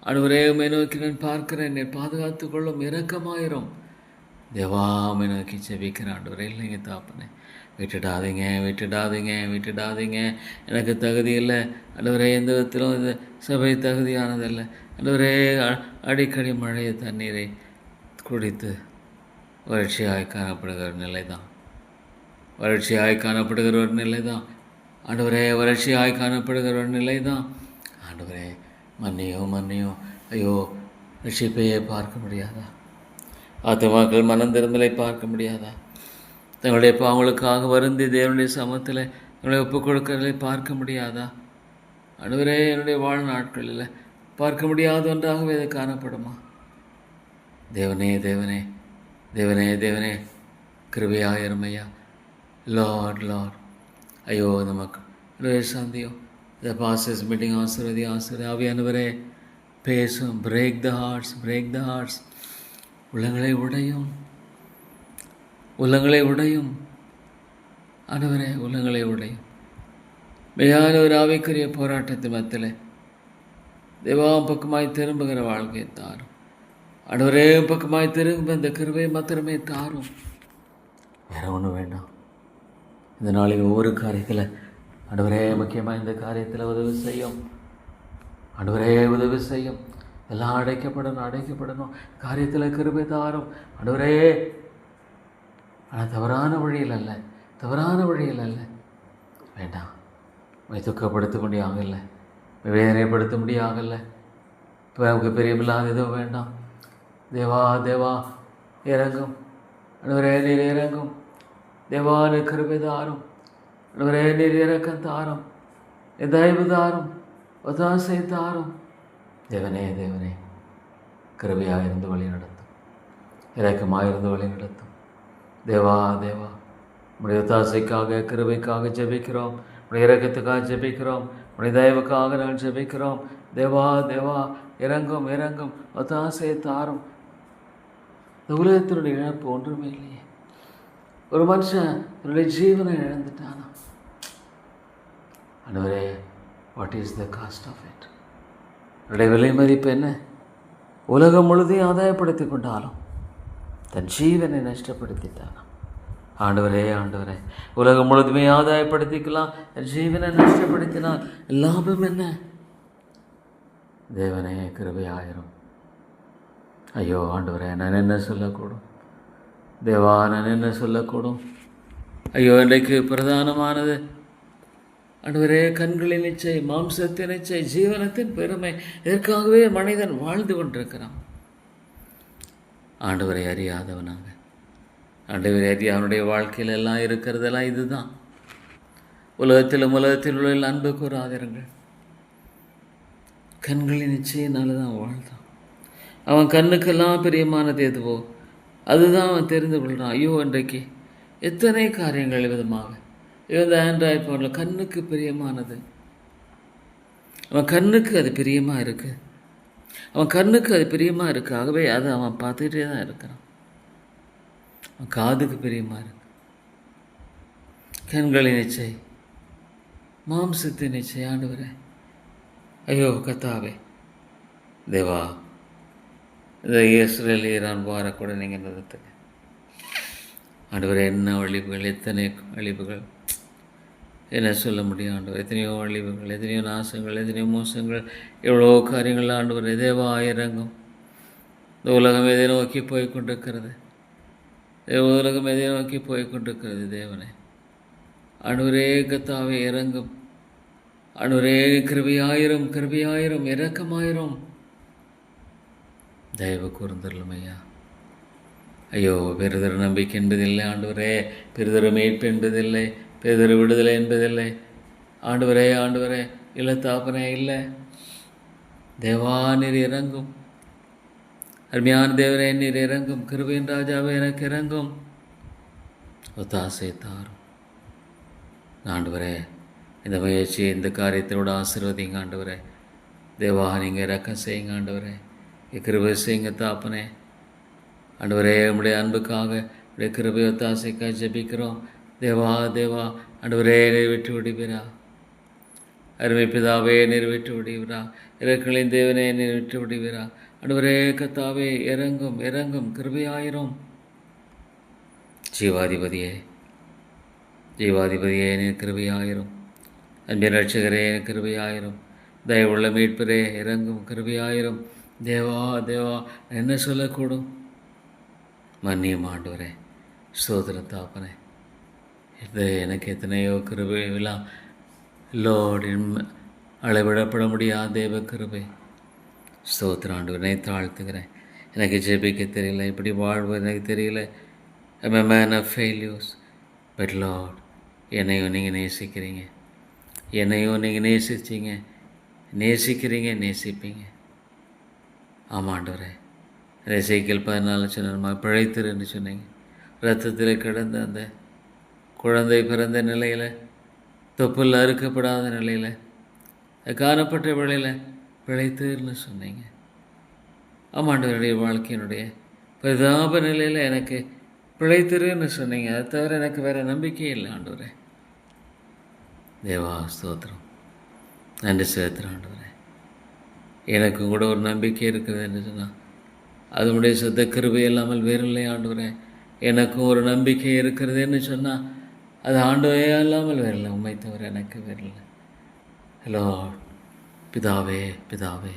ஆண்டவரே உம்மை நோக்கி நான் பார்க்கிறேன். என்னை பாதுகாத்து கொள்ளும், இரக்கமாயிரும். தேவா உம்மை நோக்கி ஜெபிக்கிறேன் ஆண்டவரே. இல்லைங்க தாப்பனே, விட்டுடாதீங்க விட்டுடாதீங்க விட்டுடாதீங்க. எனக்கு தகுதி இல்லை ஆண்டவரே, எந்த விதத்திலும் இந்த சபை தகுதியானதில்லை ஆண்டவரே. அடிக்கடி மழைய தண்ணீரை குடித்து வறட்சியாய் காணப்படுகிற ஒரு நிலை தான், வறட்சியாய் காணப்படுகிற ஒரு நிலை தான் ஆண்டவரே, வறட்சியாய் காணப்படுகிற ஒரு நிலை தான் ஆண்டவரே. மன்னியும் மன்னியும். ஐயோ, ரட்சிப்பையே பார்க்க முடியாதா? ஆத்துமாக்கள் மனம் திரும்பலை பார்க்க முடியாதா? தங்களுடைய பாவங்களுக்காக வருந்தி தேவனுடைய சமத்தில் தங்களை ஒப்புக் கொடுக்கிறதை பார்க்க முடியாதா? ஆண்டவரே, என்னுடைய வாழ்நாட்களில் பார்க்க முடியாத ஒன்றாகவே இது காணப்படுமா? தேவனே தேவனே தேவனே தேவனே, கிருபையாயிரும் ஐயா. லார்ட் லார்ட், ஐயோ நமக்கு சாந்தியும் இந்த பாஸ்டர்ஸ் மீட்டிங் ஆசீர்வதி ஆசீர்வதி. ஆவியானவரே பேசும். Break the hearts, break the hearts. உள்ளங்களை உடையும், உள்ளங்களை உடையும் ஆண்டவரே, உள்ளங்களை உடையும். மெய்யான ஒரு ஆவிக்குரிய போராட்டத்தின் மத்தியில் தேவா பக்கமாய் திரும்புகிற வாழ்க்கையை தாரும் ஆண்டவரே. பக்கமாய் திரும்ப இந்த கிருபையை மாத்திரமே தாரும், வேற ஒன்றும் வேண்டாம். இந்த நாளில் ஒவ்வொரு காரியத்தில் ஆண்டவரே, முக்கியமாக இந்த காரியத்தில் உதவி செய்யும் ஆண்டவரே, உதவி செய்யும். எல்லாம் அடைக்கப்படணும் காரியத்தில் கிருபை தாரும் ஆண்டவரே. ஆனால் தவறான வழியில் அல்ல வேண்டாம். துக்கப்படுத்த முடியாகல, வேதனைப்படுத்த முடியாகல, இப்போ நமக்கு பிரியமில்லாத எதுவும் வேண்டாம். தேவா தேவா இறங்கும் ஆண்டவரே, நீர் இறங்கும். தேவா நீர் கிருபை தாரும் ஆண்டவரே, நீர் இறக்கம் தாரும், தயவு தாரும், ஒத்தாசை தாரும். தேவனே தேவனே, கிருபையாக இருந்து வழி நடத்தும், இரக்கமாக இருந்து வழி நடத்தும். தேவா தேவா, உடைய ஒத்தாசைக்காக கிருபைக்காக ஜெபிக்கிறோம், உடைய இரக்கத்துக்காக ஜெபிக்கிறோம், உடைய தயவுக்காக நாங்கள் ஜெபிக்கிறோம். தேவா தேவா, இறங்கும் இறங்கும், ஒத்தாசையை தாரும். இந்த உலகத்தினுடைய இழப்பு ஒன்றுமே இல்லையே. ஒரு மனுஷன் தன்னுடைய ஜீவனை இழந்துட்டானா ஆண்டவரே, what is the cost of it? என்னுடைய விலை மதிப்பு என்ன? உலகம் முழுதையும் ஆதாயப்படுத்தி கொண்டாலும் தன் ஜீவனை நஷ்டப்படுத்திட்டானா ஆண்டவரே. ஆண்டவரே, உலகம் முழுதுமே ஆதாயப்படுத்திக்கலாம், தன் ஜீவனை நஷ்டப்படுத்தினால் லாபம் என்ன? தேவனே கிருபையாயிரும். ஐயோ ஆண்டவரே, நான் என்ன சொல்லக்கூடும்? தேவா, நான் என்ன சொல்லக்கூடும்? ஐயோ, இன்றைக்கு பிரதானமானது ஆண்டவரே, கண்களின் இச்சை, மாம்சத்தின் இச்சை, ஜீவனத்தின் பெருமை. இதற்காகவே மனிதன் வாழ்ந்து கொண்டிருக்கிறான். ஆண்டவரை அறியாதவனாக, ஆண்டவரை அறிய அவனுடைய வாழ்க்கையில் எல்லாம் இருக்கிறதெல்லாம் இதுதான். உலகத்தில் உள்ள அன்பு கூறாதிருங்கள். கண்களின் நிச்சயனால தான் வாழ்ந்தான். அவன் கண்ணுக்கெல்லாம் பிரியமானது எதுவோ அதுதான் அவன் தெரிந்து கொள்கிறான். ஐயோ, இன்றைக்கு எத்தனை காரியங்கள் விதமாக இந்த ஆண்ட்ராய்ட் ஃபோனில் கண்ணுக்கு பிரியமானது, அவன் கண்ணுக்கு அது பிரியமாக இருக்குது, அவன் கண்ணுக்கு அது பிரியமாக இருக்குது. ஆகவே அதை அவன் பார்த்துக்கிட்டே தான் இருக்கிறான். அவன் காதுக்கு பிரியமாக இருக்கு. கண்களின் இச்சை, மாம்சத்தின் இச்சை. ஆண்டவரே, ஐயோ கத்தாவே, தேவா, இந்த இஸ்ரேல் ஈரான் வார கூட நீங்கள் நிறுத்துங்க ஆண்டவரே. என்ன அழிவுகள், எத்தனை அழிவுகள், என்ன சொல்ல முடியும் ஆண்டவர்? எத்தனையோ அழிவுகள், எத்தனையோ நாசங்கள், எத்தனையோ மோசங்கள், எவ்வளோ காரியங்கள் ஆண்டவர். தேவா இறங்கும். இந்த உலகம் எதை நோக்கி போய் கொண்டிருக்கிறது? உலகம் எதை நோக்கி போய் கொண்டிருக்கிறது? தேவனே, ஆண்டவரே கத்தாவே இறங்கும். ஆண்டவரே கிருபையாயிரும், கிருபையாயிரும், இரக்கமாயிரும், தயவு கூர்ந்தருளும் ஐயா. ஐயோ, பெருதொரு நம்பிக்கை என்பதில்லை ஆண்டவரே, பெருதொரு மீட்பு என்பதில்லை, பெருதொரு விடுதலை என்பதில்லை ஆண்டவரே. ஆண்டவரே, இல்லை தாப்பனே, இல்லை. தேவா நீர் இறங்கும். அருமையான தேவனே, நீர் இறங்கும். கிருபையின் ராஜாவே, எனக்கு இறங்கும். ஒத்தாசை தாரும் ஆண்டவரே. இந்த முயற்சியை, இந்த காரியத்தோட ஆசீர்வதிங்க ஆண்டவரே. தேவா, நீங்கள் இறக்கம் செய்யுங்க ஆண்டவரே. கிருபை செய்யுங்க தாப்பனே. ஆண்டவரே, உம்முடைய அன்புக்காக, உடைய கிருபை ஒத்தாசைக்காக ஜெபிக்கிறோம். தேவா தேவா, ஆண்டவரே, விட்டு விடுவீரா? அருமை பிதாவே நிறைவேற்றி விடுவீரா. இறக்களின் தேவனே நிறைவேற்றி விடுவீரா. ஆண்டவரே கர்த்தாவே இறங்கும் இறங்கும் கிருபையாயிரும். ஜீவாதிபதியே ஜீவாதிபதியே நீர் கிருபையாயிரும். அன்பின் ரட்சகரே கிருபையாயிரும். தயவுள்ள மீட்பரே இறங்கும் கிருபையாயிரும். தேவா தேவா என்ன சொல்லக்கூடும்? மன்னியும் ஆண்டவரே. ஸ்தோத்திரம் தாப்பனே. இது எனக்கு எத்தனையோ கிருபை விழா லோடின் அளவிடப்பட முடியாத தேவ கிருபை. ஸ்தோத்திரம் ஆண்டவரே. தாழ்த்துக்கிறேன். எனக்கு ஜெபிக்க தெரியல, இப்படி வாழ்வு எனக்கு தெரியல. I'm a man of failures. But Lord, என்னையும் நீங்கள் நேசிக்கிறீங்க, என்னையும் நீங்கள் நேசிச்சிங்க, நேசிக்கிறீங்க, நேசிப்பீங்க. ஆமாண்டவரே. எசேக்கியேல் 14 சொன்ன பிழைத்திரு என்று சொன்னீங்க. இரத்தத்தில் கிடந்த அந்த குழந்தை பிறந்த நிலையில், தொப்புள் அறுக்கப்படாத நிலையில், காணப்பட்ட வேளையில் பிழைத்திருன்னு சொன்னீங்க. ஆமாண்டவருடைய வாழ்க்கையினுடைய பரிதாப நிலையில் எனக்கு பிழைத்திருன்னு சொன்னீங்க. அதை தவிர எனக்கு வேறு நம்பிக்கை இல்லை ஆண்டவரே. தேவா ஸ்தோத்திரம். நன்றி செலுத்துகிறேன் ஆண்டவரே. எனக்கும் கூட ஒரு நம்பிக்கை இருக்கிறது என்று சொன்னால் அதனுடைய சுத்த கிருபை இல்லாமல் வேறில்லை ஆண்டவரே. எனக்கும் ஒரு நம்பிக்கை இருக்கிறதுன்னு சொன்னால் அது ஆண்டவரே இல்லாமல் வேறில்லை, உண்மை தவிர எனக்கு வேறில்லை. ஹலோ பிதாவே பிதாவே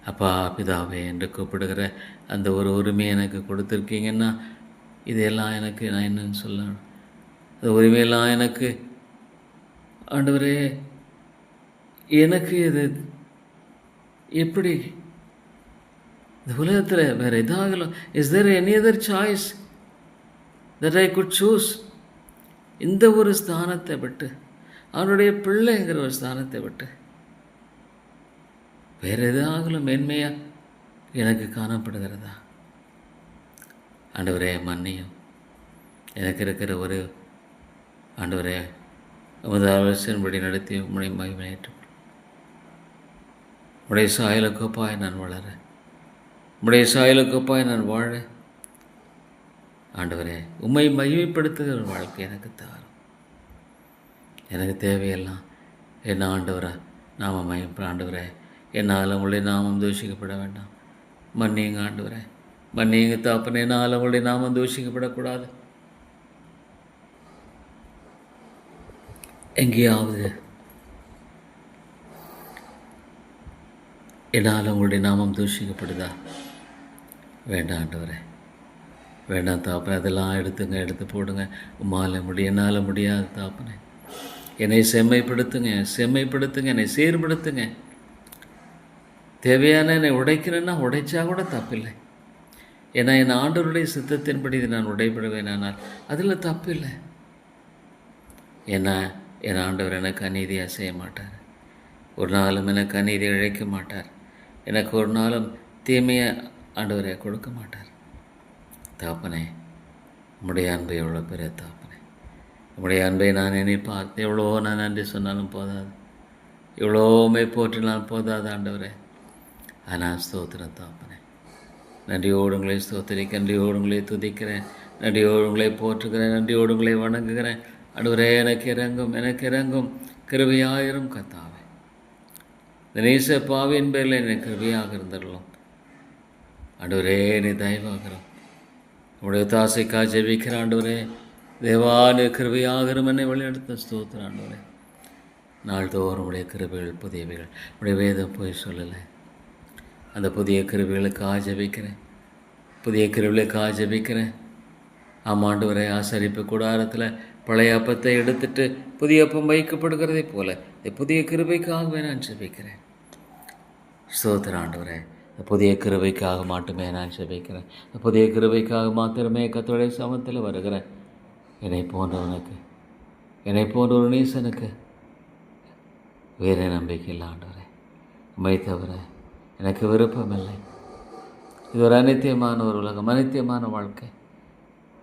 அப்பா பிதாவே என்று கூப்பிடுகிற அந்த ஒரு உரிமையை எனக்கு கொடுத்துருக்கீங்கன்னா இதையெல்லாம் எனக்கு நான் என்னன்னு சொல்லணும்? அந்த உரிமையெல்லாம் எனக்கு ஆண்டவரே, எனக்கு இது எப்படி இந்த உலகத்தில் வேறு எதாகலாம்? Is there any other choice that I could choose? இந்த ஒரு ஸ்தானத்தை விட்டு, அவனுடைய பிள்ளைங்கிற ஒரு ஸ்தானத்தை விட்டு வேறு எதாகலும் மேன்மையாக எனக்கு காணப்படுகிறதா? ஆண்டவரே மன்னியும். எனக்கு இருக்கிற ஒரு ஆண்டவரே உமது ஆலோசனைப்படி நடத்தி உம்முடைய மகிமையேற்று உடைய சாயலுக்கொப்பாய் நான் வளர, உடைய சாயலுக்கொப்பாய் நான் வாழ ஆண்டவரே உம்மை மகிமைப்படுத்துகிற வாழ்க்கை எனக்கு தாரும். எனக்கு தேவையெல்லாம் என்ன ஆண்டவரா நாம மகிமை. ஆண்டவரே என்னால் உங்களுடைய நாமம் தூஷிக்கப்பட வேண்டாம். மன்னியுங்க ஆண்டவரே, மன்னியுங்க தாப்பனே. என்னால் உங்களுடைய நாமம் தூஷிக்கப்படக்கூடாது. எங்கேயாவது என்னால் உங்களுடைய நாமம் தூஷிக்கப்படுதா? வேண்டாம் ஆண்டவரே, வேண்டாம் தாப்பனே. அதெல்லாம் எடுத்து போடுங்க. உம்மால முடியும், என்னால் முடியாது தாப்பனே. என்னை செம்மைப்படுத்துங்க, என்னை சீர்படுத்துங்க. தேவையான என்னை உடைக்கிறேன்னா உடைச்சா கூட தப்பில்லை. ஏன்னா என் ஆண்டவருடைய சித்தத்தின்படி இது நான் உடைபடுவேன். ஆனால் அதில் தப்பில்லை. ஏன்னா என் ஆண்டவர் எனக்கு அநீதியாக செய்ய மாட்டார். ஒரு நாளும் எனக்கு அநீதி இழைக்க மாட்டார். எனக்கு ஒரு நாளும் தீமையை ஆண்டவரை கொடுக்க மாட்டார். தாப்பனே உம்முடைய அன்பை எவ்வளோ பெரிய தாப்பனே. உம்முடைய அன்பை நான் எண்ணி பார்த்து எவ்வளோ நான் நன்றி சொன்னாலும் போதாது, எவ்வளோமே போற்றினாலும் போதாது ஆண்டவரே. ஆனால் ஸ்தோத்திரம் தாப்பனே. நன்றியோடு உங்களை ஸ்தோத்திரிக்க, நன்றியோடு உங்களை துதிக்கிறேன், நன்றியோடு உங்களை போற்றுகிறேன், நன்றியோடு உங்களை வணங்குகிறேன். ஆண்டவரே எனக்கு இறங்கும் கிருபையாயிரும் கர்த்தாவே. இந்த நேச பாவியின் பேரில் எனக்கு கிருபையாக இருந்துள்ளோம் ஆண்டவரே. நீ தயவாகிறோம். உங்களுடைய தாசைக்காக ஜெபிக்கிற ஆண்டவரே. தேவானு கிருபையாகிரும் என்னை வழிநடத்த ஸ்தோத்திரம் ஆண்டவரே. நாள்தோறும் உடைய கிருபைகள் புதியவைகள். உடைய வேதம் போய் சொல்லலை. அந்த புதிய கிருபைகளுக்காக ஜெபிக்கிறேன், புதிய கிருபைகளுக்காக ஜெபிக்கிறேன். ஆமாண்டவரே, ஆசரிப்பு கூடாரத்தில் பழைய அப்பத்தை எடுத்துட்டு புதிய அப்பம் வைக்கப்படுகிறதை போல இந்த புதிய கிருபைக்காகவே நான் ஜெபிக்கிறேன். ஸ்தோத்திர ஆண்டவரே. இந்த புதிய கிருபைக்காக மட்டுமே நான் ஜெபிக்கிறேன். இந்த புதிய கிருபைக்காக மாத்திரமே கர்த்தருடைய சமத்தில் வருகிறேன். என்னை போன்றவனுக்கு, என்னை போன்ற ஒரு நீசனுக்கு வேறே நம்பிக்கை இல்லை ஆண்டவரே. உம்மை தவிர எனக்கு விருப்பமில்லை. இது ஒரு அனித்தியமான ஒரு உலகம், அனித்தியமான வாழ்க்கை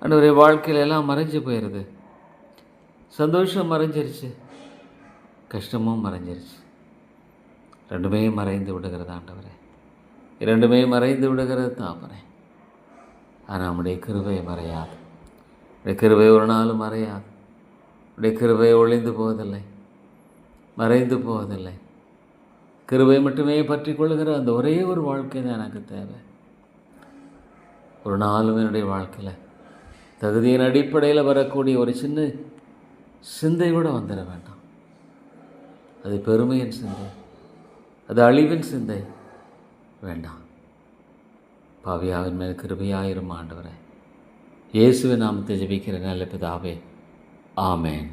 ஆண்டவரே. வாழ்க்கையில் எல்லாம் மறைஞ்சு போயிடுது. சந்தோஷம் மறைஞ்சிருச்சு, கஷ்டமும் மறைஞ்சிருச்சு. ரெண்டுமே மறைந்து விடுகிறது ஆண்டவரே, இரண்டுமே மறைந்து விடுகிறது தாப்பனே. ஆனால் நம்முடைய கிருபை மறையாது. உடைய கிருபை ஒரு நாளும் மறையாது. உடைய கிருபை ஒளிந்து போவதில்லை. மறைந்து போவதில்லை. கிருபை மட்டுமே பற்றி கொள்ளுகிற அந்த ஒரே ஒரு வாழ்க்கை தான் எனக்கு தேவை. ஒரு நாளும் என்னுடைய வாழ்க்கையில் தகுதியின் அடிப்படையில் வரக்கூடிய ஒரு சின்ன சிந்தை கூட வந்துட வேண்டாம். அது பெருமையின் சிந்தை, அது அழிவின் சிந்தை வேண்டாம். பாவியாவின் மேல் கிருபையாயிரும் ஆண்டவரே. இயேசுவின் நாமத்தை ஜெபிக்கிற நல்ல பிதாவே, ஆமென்.